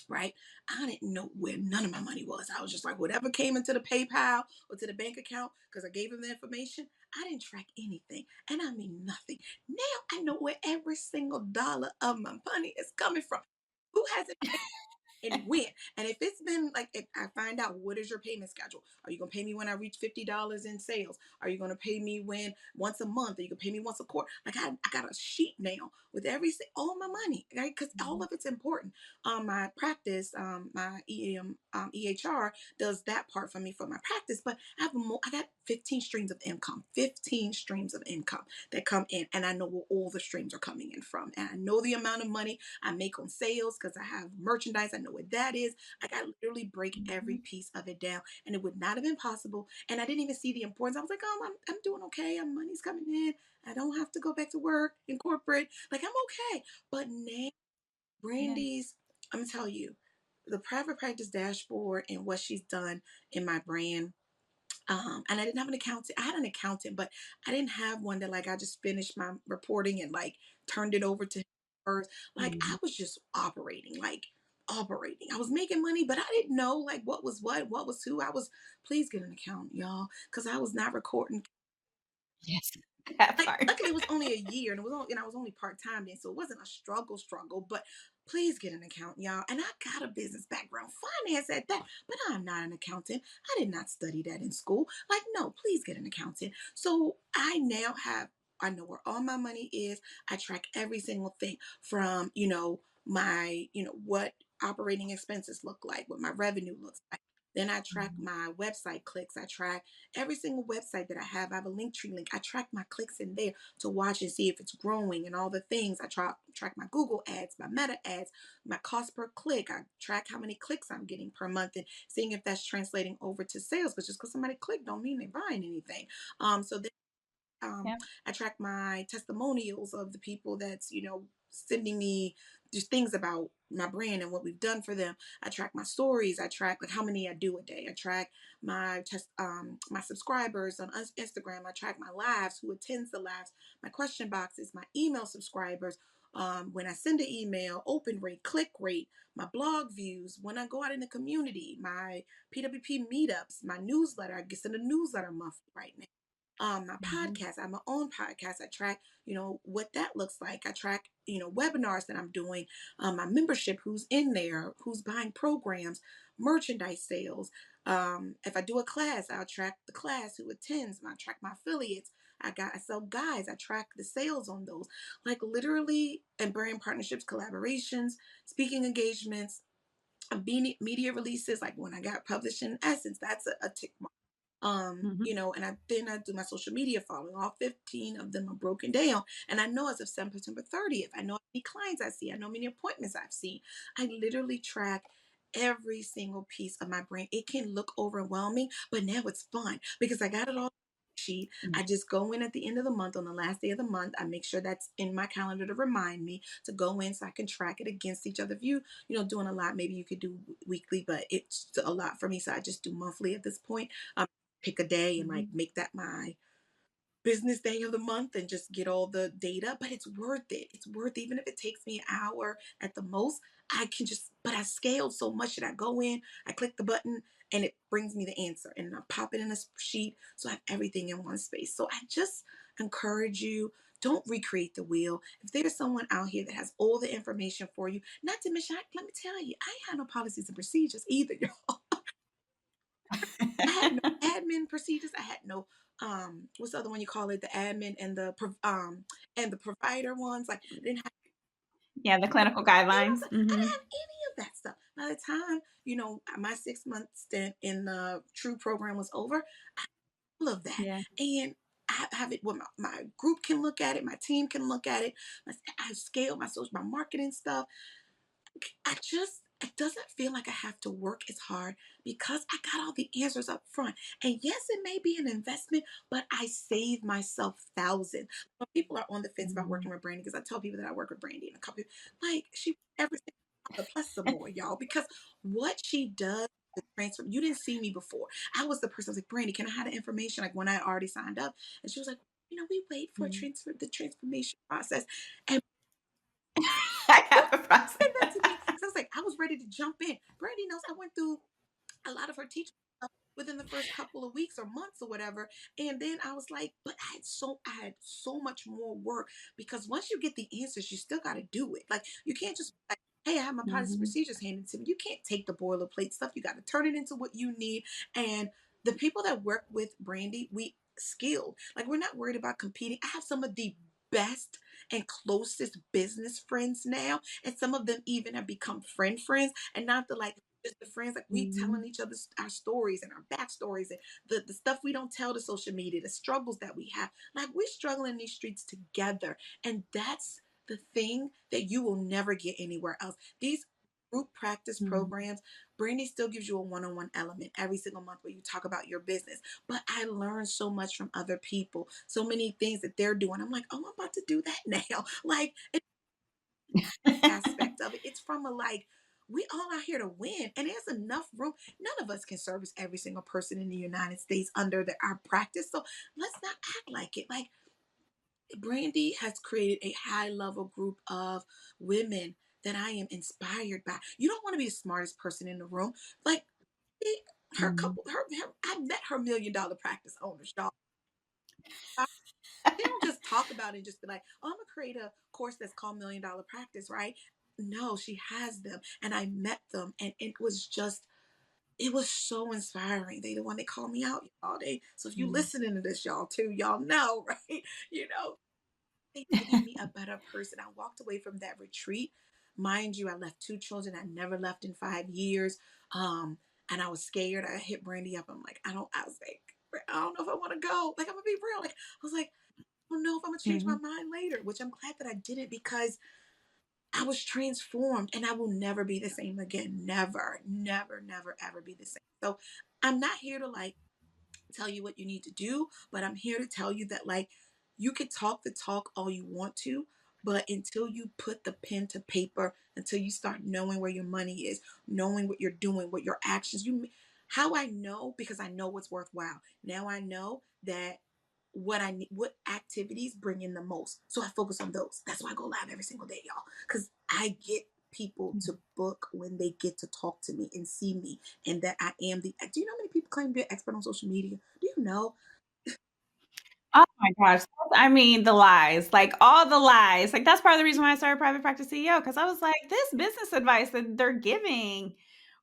right? I didn't know where none of my money was. I was just like, whatever came into the PayPal or to the bank account, because I gave them the information, I didn't track anything. And I mean nothing. Now I know where every single dollar of my money is coming from. Who hasn't? and when. And if it's been like, if I find out what is your payment schedule, are you gonna pay me when I reach $50 in sales? Are you gonna pay me when once a month? Are you gonna pay me once a quarter? Like I got a sheet now with all my money, right? Because all Mhm. of it's important. My practice, my EHR does that part for me for my practice, but I got 15 streams of income, 15 streams of income that come in, and I know where all the streams are coming in from, and I know the amount of money I make on sales because I have merchandise. I know what that is. Like I literally break every Mhm. piece of it down, and it would not have been possible. And I didn't even see the importance. I was like, oh, I'm doing okay. Money's coming in. I don't have to go back to work in corporate. Like I'm okay. But now Yeah. Brandy's, I'm gonna tell you, the private practice dashboard and what she's done in my brand. And I didn't have an accountant. I had an accountant, but I didn't have one that like I just finished my reporting and like turned it over to him first. Like Mhm. I was just operating, like operating. I was making money, but I didn't know like what was who. I was, please get an accountant, y'all, because I was not recording. Yes. That Like, part. luckily, it was only a year, and it was only, and I was only part time then, so it wasn't a struggle. But please get an accountant, y'all. And I got a business background, finance at that, but I'm not an accountant. I did not study that in school. Like, no, please get an accountant. So I now have. I know where all my money is. I track every single thing from, my, what operating expenses look like, what my revenue looks like. Then I track Mhm. my website clicks. I track every single website that I have. I have a link tree link. I track my clicks in there to watch and see if it's growing and all the things. I track my Google ads, my Meta ads, my cost per click. I track how many clicks I'm getting per month and seeing if that's translating over to sales. Because just because somebody clicked don't mean they're buying anything. So um, Yep. I track my testimonials of the people that's, sending me just things about my brand and what we've done for them. I track my stories. I track like how many I do a day. I track my subscribers on Instagram. I track my lives, who attends the lives, my question boxes, my email subscribers. When I send an email, open rate, click rate, my blog views, when I go out in the community, my PWP meetups, my newsletter. I get send a newsletter monthly right now. My Mhm. podcast, I have my own podcast. I track, what that looks like. I track, webinars that I'm doing, my membership, who's in there, who's buying programs, merchandise sales. If I do a class, I'll track the class, who attends. I track my affiliates. I sell guides. I track the sales on those. Like literally, and brand partnerships, collaborations, speaking engagements, media releases. Like when I got published in Essence, that's a tick mark. Mhm. And I do my social media following. All 15 of them are broken down. And I know as of September 30th, I know how many clients I see, I know how many appointments I've seen. I literally track every single piece of my brain. It can look overwhelming, but now it's fun because I got it all sheet. Yeah. I just go in at the end of the month on the last day of the month. I make sure that's in my calendar to remind me to go in so I can track it against each other. If doing a lot, maybe you could do weekly, but it's a lot for me. So I just do monthly at this point. Pick a day and like Mhm. make that my business day of the month and just get all the data, but it's worth it. It's worth it. Even if it takes me an hour at the most. But I scaled so much that I go in, I click the button, and it brings me the answer. And I pop it in a sheet so I have everything in one space. So I just encourage you, don't recreate the wheel. If there's someone out here that has all the information for you, not to mention, let me tell you, I ain't had no policies and procedures either, y'all. I had no admin procedures. I had no what's the other one you call it? The admin and the provider ones. Like I didn't have Yeah, the clinical I guidelines. didn't Mhm. have any of that stuff. By the time, my 6 month stint in the True program was over, all of that. Yeah. And I have it where my group can look at it, my team can look at it. I scaled my marketing stuff. It doesn't feel like I have to work as hard because I got all the answers up front. And yes, it may be an investment, but I save myself thousands. When people are on the fence about Mhm. working with Brandy, because I tell people that I work with Brandy and a couple, like she everything plus some more, y'all, because what she does. The transfer. You didn't see me before. I was the person. I was like, Brandy, can I have the information? Like when I already signed up, and she was like, we wait for Mhm. the transformation process, and I have a process. said that to me because I was like, I was ready to jump in. Brandy knows I went through a lot of her teaching stuff within the first couple of weeks or months or whatever. And then I was like, but I had so much more work because once you get the answers, you still got to do it. Like you can't just like hey, I have my policy Mhm. procedures handed to me. You can't take the boilerplate stuff. You got to turn it into what you need. And the people that work with Brandy, we skilled. Like we're not worried about competing. I have some of the best and closest business friends now, and some of them even have become friends, and not the like just the friends like we telling Mhm. each other our stories and our backstories and the stuff we don't tell to social media, the struggles that we have. Like we're struggling in these streets together, and that's the thing that you will never get anywhere else. These group practice Mhm. programs, Brandy still gives you a one-on-one element every single month where you talk about your business. But I learned so much from other people, so many things that they're doing. I'm like, oh, I'm about to do that now. Like it's aspect of it. It's from a like, we all out here to win, and there's enough room. None of us can service every single person in the United States under our practice. So let's not act like it. Like Brandy has created a high level group of women that I am inspired by. You don't want to be the smartest person in the room. Like her Mhm. couple, I met her $1 million practice owners, y'all. They don't just talk about it and just be like, oh, I'm gonna create a course that's called $1 million practice, right? No, she has them, and I met them, and it was so inspiring. They the one they call me out, y'all. They so if you Mhm. listening to this, y'all too, y'all know, right? You know, they made me a better person. I walked away from that retreat. Mind you, I left two children. I never left in 5 years. And I was scared. I hit Brandy up. I'm like, I was like, I don't know if I want to go. Like, I'm gonna be real. Like, I was like, I don't know if I'm gonna change my Mhm. mind later, which I'm glad that I didn't because I was transformed and I will never be the same again. Never, never, never, ever be the same. So I'm not here to like tell you what you need to do, but I'm here to tell you that like you can talk the talk all you want to, but until you put the pen to paper, until you start knowing where your money is, knowing what you're doing, what your actions, you how I know because I know what's worthwhile. Now I know that what I need, what activities bring in the most. So I focus on those. That's why I go live every single day, y'all. Because I get people to book when they get to talk to me and see me and that I am the. Do you know how many people claim to be an expert on social media? Do you know? Oh my gosh. I mean, the lies, like all the lies. Like that's part of the reason why I started Private Practice CEO because I was like, this business advice that they're giving,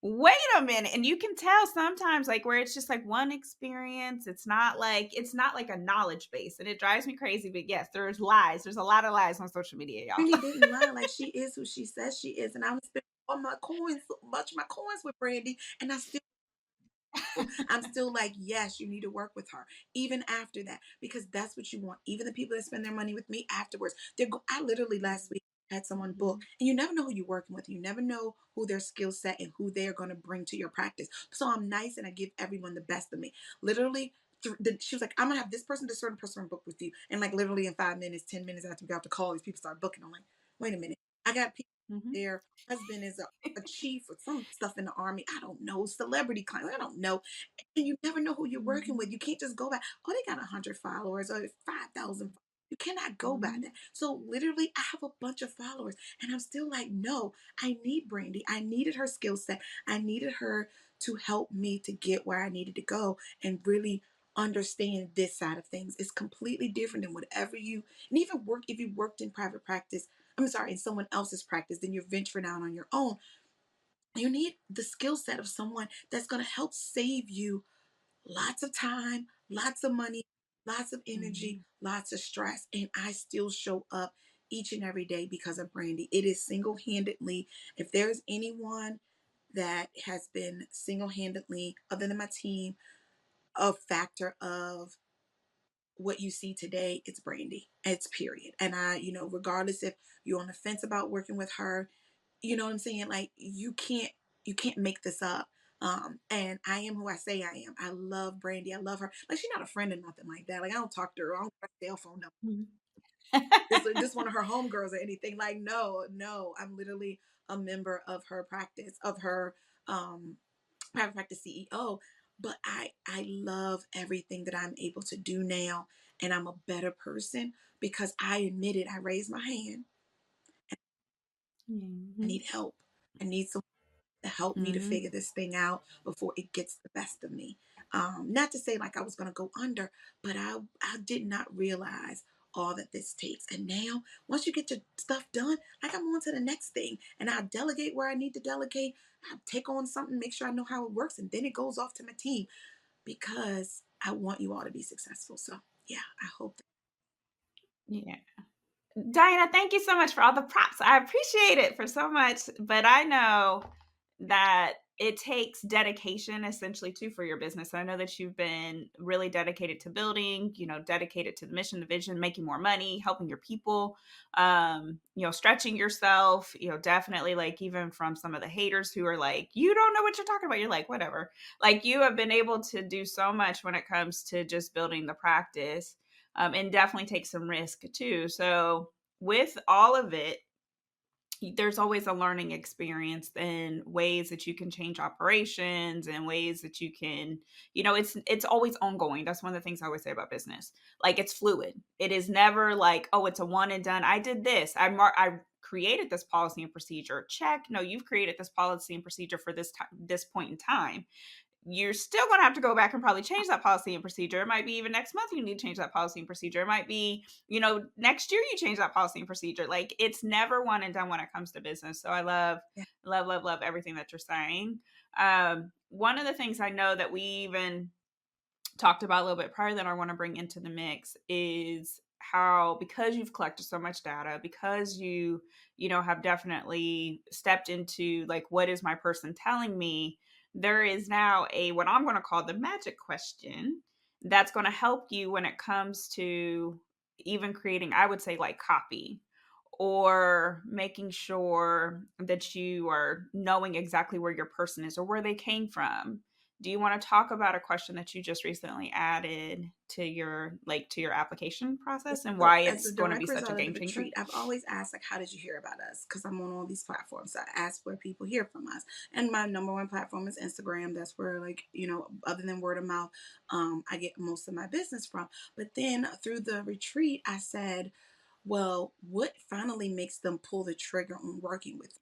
wait a minute. And you can tell sometimes like where it's just like one experience. It's not like a knowledge base. And it drives me crazy. But yes, there's lies. There's a lot of lies on social media, y'all. Brandy didn't lie. Like she is who she says she is, and I'm spending all my coins, much of my coins with Brandy, and I still I'm still like, yes, you need to work with her even after that because that's what you want. Even the people that spend their money with me afterwards, I literally last week had someone book, Mhm. and you never know who you're working with. You never know who their skill set and who they're going to bring to your practice. So I'm nice and I give everyone the best of me. Literally, she was like, I'm gonna have this person, this certain person book with you, and like literally in 5 minutes, 10 minutes after we got off the call, these people start booking. I'm like, wait a minute, I got people. Mhm. Their husband is a chief or some stuff in the army. I don't know, celebrity client. I don't know, and you never know who you're working Mhm. with. You can't just go by, oh, they got 100 followers or 5,000. You cannot go by that. Mhm. So literally, I have a bunch of followers, and I'm still like, no, I need Brandy. I needed her skill set. I needed her to help me to get where I needed to go and really understand this side of things. It's completely different than whatever you, and even work, if you worked in private practice, I'm sorry, in someone else's practice, then you're venturing out on your own. You need the skill set of someone that's going to help save you lots of time, lots of money, lots of energy, Mhm. lots of stress. And I still show up each and every day because of Brandy. It is single handedly, if there's anyone that has been single handedly, other than my team, a factor of what you see today, it's Brandy. It's period. And regardless if you're on the fence about working with her, you know what I'm saying? Like you can't make this up. And I am who I say I am. I love Brandy. I love her. Like she's not a friend or nothing like that. Like I don't talk to her. I don't have a cell phone number. Mhm. This one of her homegirls or anything. Like no, no. I'm literally a member of her practice, of her private practice CEO. But I love everything that I'm able to do now, and I'm a better person because I admitted I raised my hand. I Mhm. need help. I need some to help me to Mhm. figure this thing out before it gets the best of me. Not to say like I was gonna go under, but I did not realize all that this takes. And now, once you get your stuff done, like I'm on to the next thing. And I delegate where I need to delegate. I take on something, make sure I know how it works, and then it goes off to my team because I want you all to be successful. So yeah, I hope that. Yeah. Diana, thank you so much for all the props. I appreciate it for so much, but I know that it takes dedication essentially too for your business. I know that you've been really dedicated to building, dedicated to the mission, the vision, making more money, helping your people, stretching yourself, definitely like even from some of the haters who are like, you don't know what you're talking about. You're like, whatever. Like you have been able to do so much when it comes to just building the practice, and definitely take some risk too. So with all of it, there's always a learning experience and ways that you can change operations and ways that you can, it's always ongoing. That's one of the things I always say about business. Like it's fluid. It is never like, oh, it's a one and done. I did this. I created this policy and procedure. Check. No, you've created this policy and procedure for this point in time. You're still going to have to go back and probably change that policy and procedure. It might be even next month you need to change that policy and procedure. It might be, next year you change that policy and procedure. Like it's never one and done when it comes to business. So I love, Yeah. love, love, love everything that you're saying. One of the things I know that we even talked about a little bit prior that I want to bring into the mix is how, because you've collected so much data, because you have definitely stepped into like, what is my person telling me? There is now a, what I'm going to call the magic question that's going to help you when it comes to even creating, I would say, like copy, or making sure that you are knowing exactly where your person is or where they came from. Do you want to talk about a question that you just recently added to your application Yeah, process and so why as it's the going to be direct such a result of the game changer? retreat, I've always asked, like, how did you hear about us? Because I'm on all these platforms. So I ask where people hear from us. And my number one platform is Instagram. That's where, like, other than word of mouth, I get most of my business from. But then through the retreat, I said, well, what finally makes them pull the trigger on working with?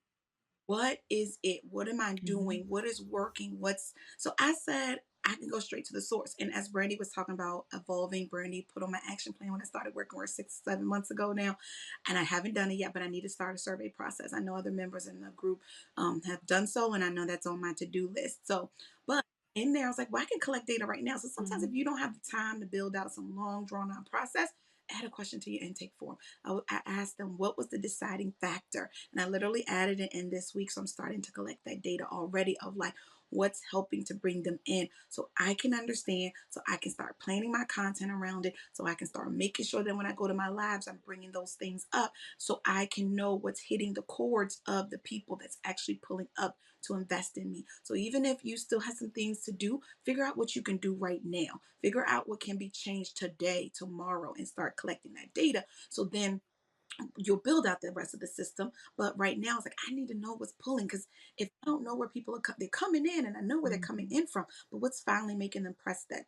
What is it? What am I Mm-hmm. doing? What is working? What's so I said I can go straight to the source. And as Brandy was talking about evolving, Brandy put on my action plan when I started working with her 6, 7 months ago now. And I haven't done it yet, but I need to start a survey process. I know other members in the group have done so, and I know that's on my to-do list. So, but in there, I was like, well, I can collect data right now. So sometimes if Mm-hmm. you don't have the time to build out some long drawn out process, add a question to your intake form. I asked them what was the deciding factor, and I literally added it in this week. So I'm starting to collect that data already of like what's helping to bring them in so I can understand, so I can start planning my content around it, so I can start making sure that when I go to my lives, I'm bringing those things up so I can know what's hitting the chords of the people that's actually pulling up to invest in me. So even if you still have some things to do, figure out what you can do right now. Figure out what can be changed today, tomorrow, and start collecting that data. So then you'll build out the rest of the system. But right now, it's like I need to know what's pulling because if I don't know where people are, they're coming in, and I know where they're coming Mm-hmm. in from. But what's finally making them press that,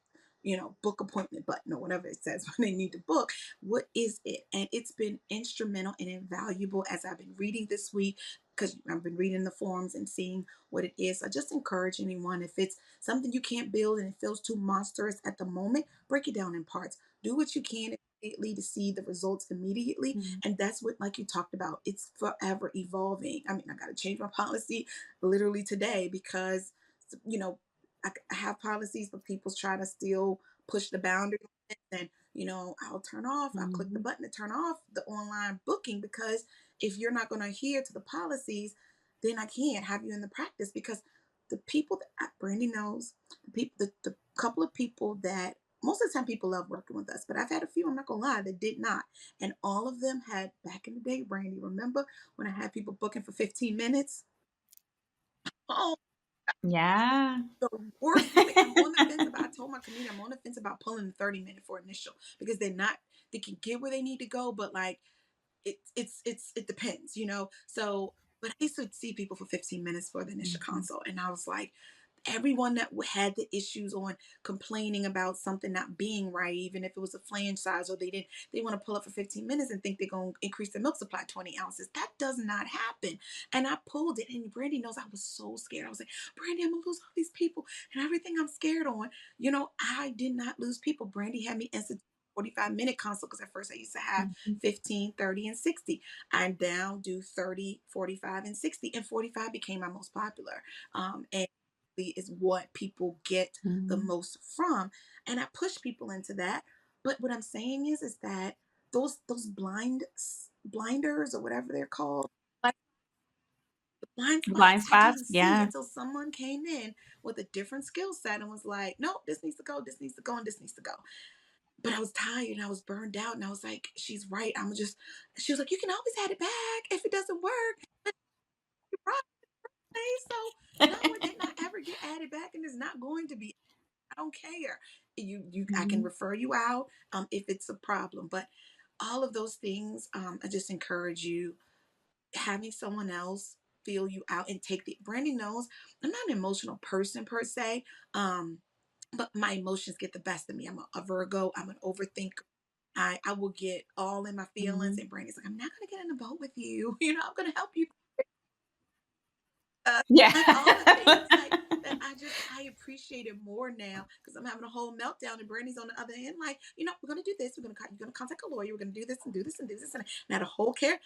book appointment button or whatever it says when they need to book? What is it? And it's been instrumental and invaluable as I've been reading this week. Because I've been reading the forums and seeing what it is. I just encourage anyone, if it's something you can't build and it feels too monstrous at the moment, break it down in parts. Do what you can immediately to see the results immediately, and that's what, like you talked about, it's forever evolving. I mean, I got to change my policy literally today because, you know, I have policies, but people try to still push the boundary. And, I'll click the Mm-hmm. button to turn off the online booking because if you're not going to adhere to the policies, then I can't have you in the practice because the people that Brandy knows, the couple of people that most of the time people love working with us, but I've had a few, I'm not gonna lie, that did not. And all of them had back in the day, Brandy, remember when I had people booking for 15 minutes? Oh, Yeah. the worst. Like I'm on the fence about I told my community I'm on the fence about pulling the 30 minute for initial because they can get where they need to go, but like it depends, So but I used to see people for 15 minutes for the initial Mm-hmm. consult, and I was like, everyone that had the issues on complaining about something not being right, even if it was a flange size or they want to pull up for 15 minutes and think they're going to increase their milk supply 20 ounces. That does not happen. And I pulled it, and Brandy knows I was so scared. I was like, Brandy, I'm going to lose all these people and everything I'm scared on. I did not lose people. Brandy had me institute. 45-minute consult because at first I used to have Mhm. 15, 30, and 60. I now do 30, 45, and 60, and 45 became my most popular. And is what people get the Mhm. most from. And I push people into that. But what I'm saying is that those blinders or whatever they're called, like blind The blind spots, I spots? didn't see Yeah. until someone came in with a different skill set and was like, nope, this needs to go, this needs to go, and this needs to go. But I was tired and I was burned out and I was like, she's right. She was like, you can always add it back if it doesn't work. But you're right. So no, it did not ever get added back and it's not going to be. I don't care. I can Mhm. refer you out if it's a problem. But all of those things, I just encourage you having someone else feel you out and take the. Brandy knows I'm not an emotional person per se, but my emotions get the best of me. I'm a Virgo. I'm an overthinker. I will get all in my feelings, Mhm. and Brandy's like, I'm not gonna get in the boat with you. I'm gonna help you Yeah. like all the things like that I appreciate it more now because I'm having a whole meltdown and Brandy's on the other end like we're gonna do this, you're gonna contact a lawyer, we're gonna do this and do this and do this and I had a whole care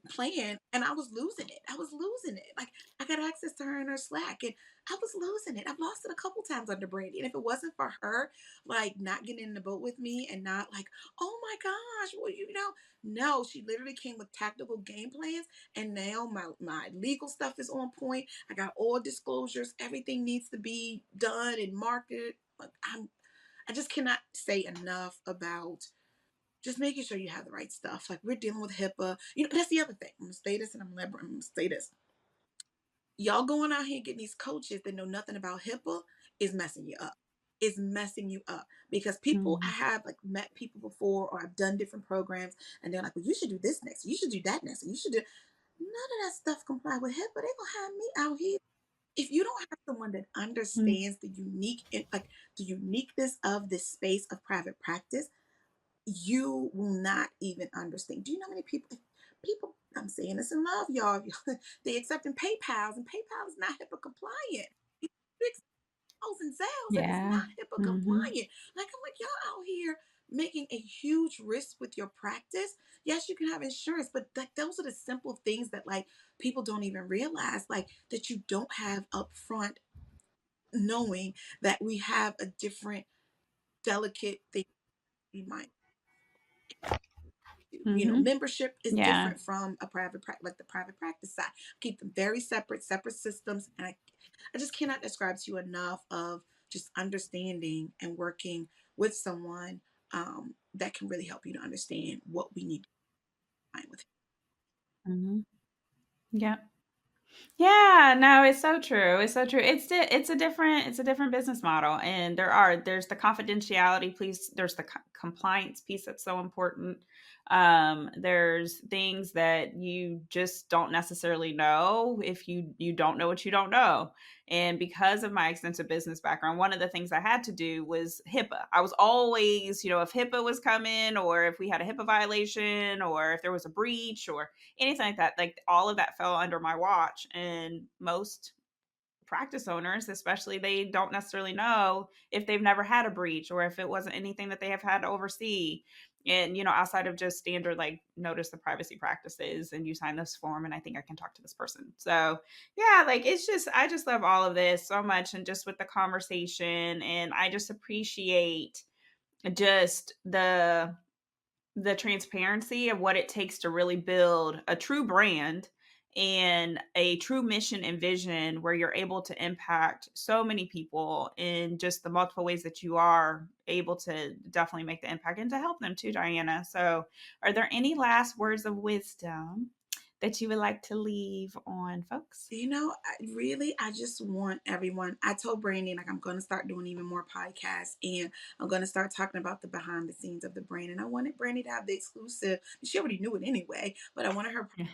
plan and I was losing it like I got access to her in her Slack and I was losing it. I've lost it a couple times under Brandy and if it wasn't for her like not getting in the boat with me and not like oh my gosh well no, she literally came with tactical game plans and now my legal stuff is on point. I got all disclosures. Everything needs to be done and marketed. Like I just cannot say enough about just making sure you have the right stuff. Like we're dealing with HIPAA. That's the other thing. I'm gonna say this and I'm gonna say this. Y'all going out here getting these coaches that know nothing about HIPAA is messing you up. It's messing you up because people I Mhm. have like met people before or I've done different programs and they're like, well, you should do this next, you should do that next, and you should do none of that stuff comply with HIPAA. They gonna have me out here if you don't have someone that Mm. understands like the uniqueness of this space of private practice, you will not even understand. Do you know how many people I'm saying this in love, y'all. They accepting PayPal's and PayPal is not HIPAA compliant. You fix those and sales and it's Yeah. not HIPAA Mhm. compliant. Like I'm like, y'all out here making a huge risk with your practice. Yes, you can have insurance, but like those are the simple things that like people don't even realize, like that you don't have upfront knowing that we have a different delicate thing we might do. Mhm. Membership is Yeah. different from a private practice, like the private practice side. Keep them very separate systems. And I just cannot describe to you enough of just understanding and working with someone that can really help you to understand what we need to find with. Mhm. Yep. Yeah, no, it's so true. It's so true. It's a different business model, and there's the confidentiality piece. There's the compliance piece that's so important. There's things that you just don't necessarily know if you don't know what you don't know. And because of my extensive business background, one of the things I had to do was HIPAA. I was always, if HIPAA was coming, or if we had a HIPAA violation, or if there was a breach, or anything like that, like all of that fell under my watch. And most practice owners, especially, they don't necessarily know if they've never had a breach or if it wasn't anything that they have had to oversee. And outside of just standard like notice the privacy practices and you sign this form and I think I can talk to this person. So yeah, like I just love all of this so much, and just with the conversation, and I just appreciate just the transparency of what it takes to really build a true brand and a true mission and vision where you're able to impact so many people in just the multiple ways that you are able to definitely make the impact and to help them too, Diana. So, are there any last words of wisdom that you would like to leave on folks? I just want everyone. I told Brandy, like, I'm going to start doing even more podcasts and I'm going to start talking about the behind the scenes of the brand. And I wanted Brandy to have the exclusive. She already knew it anyway, but I wanted her Yeah.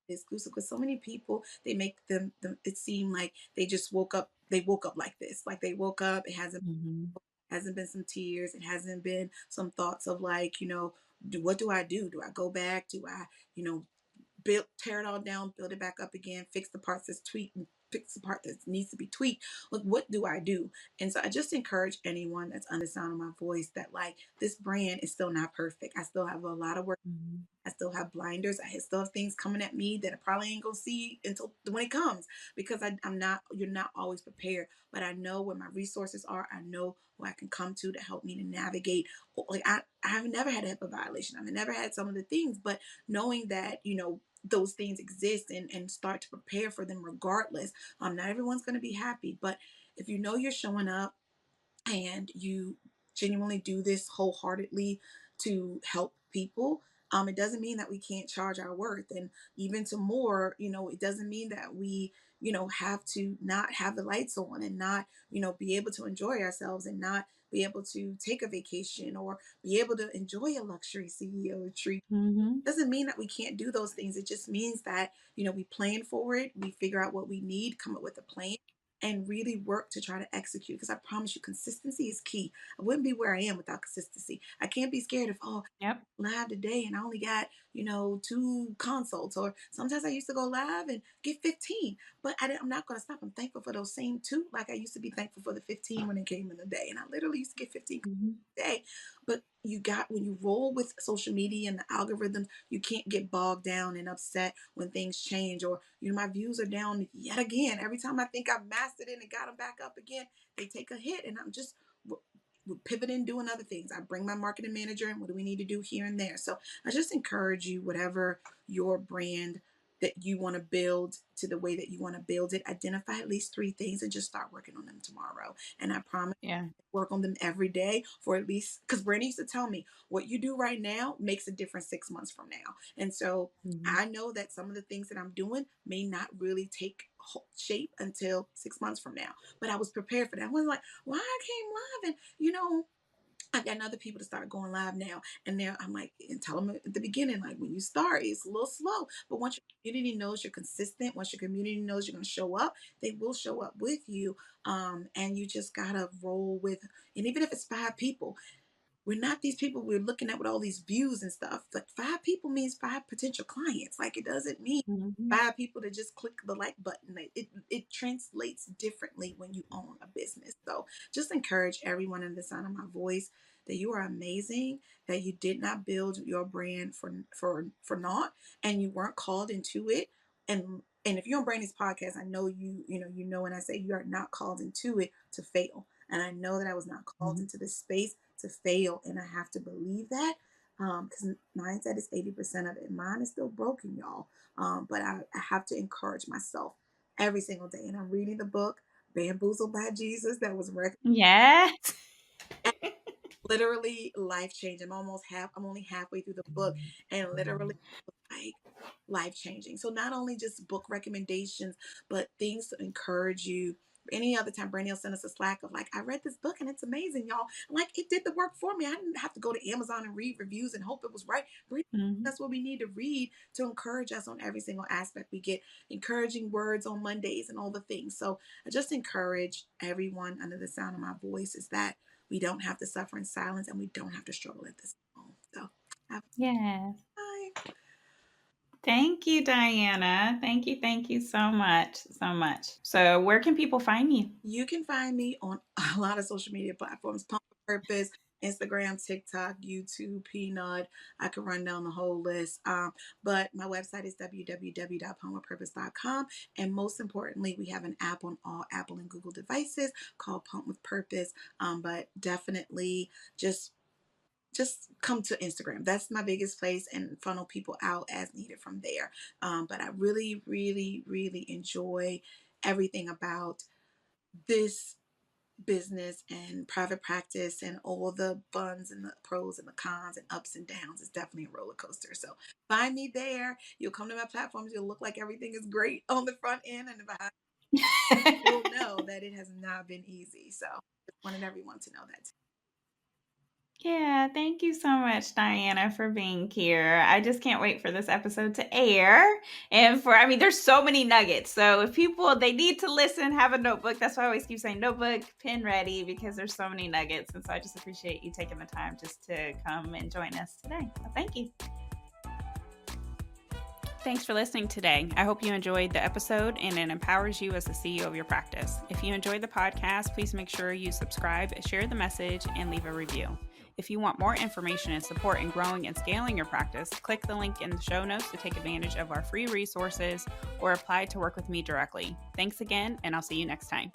exclusive because so many people they make them it seem like they just woke up. They woke up like this, like they woke up. It Mhm. hasn't been some tears. It hasn't been some thoughts of like what do I do? Do I go back? Do I build tear it all down, build it back up again, fix the parts that's tweaked, fix the part that needs to be tweaked. Like, what do I do? And so I just encourage anyone that's under the sound of my voice that, like, this brand is still not perfect. I still have a lot of work. Mhm. I still have blinders. I still have things coming at me that I probably ain't gonna see until when it comes, because I'm not, you're not always prepared. But I know where my resources are. I know who I can come to help me to navigate. Like, I've never had a HIPAA violation. I've never had some of the things, but knowing that, those things exist, and start to prepare for them regardless. Not everyone's gonna be happy, but if you know you're showing up and you genuinely do this wholeheartedly to help people, it doesn't mean that we can't charge our worth. And even to more, it doesn't mean that we, have to not have the lights on and not, be able to enjoy ourselves and not be able to take a vacation or be able to enjoy a luxury CEO treat. Mhm. Doesn't mean that we can't do those things. It just means that, we plan for it, we figure out what we need, come up with a plan, and really work to try to execute. Because I promise you, consistency is key. I wouldn't be where I am without consistency. I can't be scared of, oh, Yep. live today and I only got, two consults. Or sometimes I used to go live and get 15, but I'm not going to stop. I'm thankful for those same two. Like I used to be thankful for the 15 when it came in the day. And I literally used to get 15 Mhm. a day. But when you roll with social media and the algorithms, you can't get bogged down and upset when things change. Or, my views are down yet again. Every time I think I've mastered it and got them back up again, they take a hit. And I'm just pivoting, doing other things. I bring my marketing manager and what do we need to do here and there. So I just encourage you, whatever your brand that you want to build, to the way that you want to build it, identify at least three things and just start working on them tomorrow. And I promise, Yeah. work on them every day for at least, because Brandy used to tell me, what you do right now makes a difference 6 months from now. And so Mhm. I know that some of the things that I'm doing may not really take shape until 6 months from now, but I was prepared for that. I was like, why I came live, and I've gotten other people to start going live now, and I'm like, and tell them at the beginning, like, when you start, it's a little slow, but once your community knows you're consistent, once your community knows you're going to show up, they will show up with you. And you just gotta roll with, and even if it's 5 people, we're not these people we're looking at with all these views and stuff. Like, 5 people means 5 potential clients. Like, it doesn't mean Mhm. 5 people to just click the like button. It translates differently when you own a business. So just encourage everyone in the sound of my voice that you are amazing, that you did not build your brand for naught, and you weren't called into it. And if you're on Brandy's podcast, I know you know when I say you are not called into it to fail. And I know that I was not called Mhm. into this space to fail. And I have to believe that, because mindset is 80% of it. Mine is still broken, y'all. But I have to encourage myself every single day. And I'm reading the book, Bamboozled by Jesus, that was Yes. literally life changing. I'm only halfway through the book, and literally like life changing. So not only just book recommendations, but things to encourage you. Any other time, Brandy will send us a Slack of like, I read this book and it's amazing, y'all. Like, it did the work for me. I didn't have to go to Amazon and read reviews and hope it was right. Mhm. That's what we need to read to encourage us on every single aspect. We get encouraging words on Mondays and all the things. So I just encourage everyone under the sound of my voice is that we don't have to suffer in silence and we don't have to struggle at this moment. So have Yes. a time. Thank you, Diana. Thank you so much, so much. So, where can people find you? You can find me on a lot of social media platforms, Pump with Purpose, Instagram, TikTok, YouTube, Peanut. I could run down the whole list. But my website is www.pumpwithpurpose.com. And most importantly, we have an app on all Apple and Google devices called Pump with Purpose. But definitely just come to Instagram. That's my biggest place, and funnel people out as needed from there. But I really, really, really enjoy everything about this business and private practice, and all the buns and the pros and the cons and ups and downs. It's definitely a roller coaster. So find me there. You'll come to my platforms. You'll look like everything is great on the front end, and behind, you'll know that it has not been easy. So just wanted everyone to know that. Yeah, thank you so much, Diana, for being here. I just can't wait for this episode to air. And I mean, there's so many nuggets. So if people, they need to listen, have a notebook. That's why I always keep saying notebook, pen ready, because there's so many nuggets. And so I just appreciate you taking the time just to come and join us today. So thank you. Thanks for listening today. I hope you enjoyed the episode and it empowers you as the CEO of your practice. If you enjoyed the podcast, please make sure you subscribe, share the message, and leave a review. If you want more information and support in growing and scaling your practice, click the link in the show notes to take advantage of our free resources or apply to work with me directly. Thanks again, and I'll see you next time.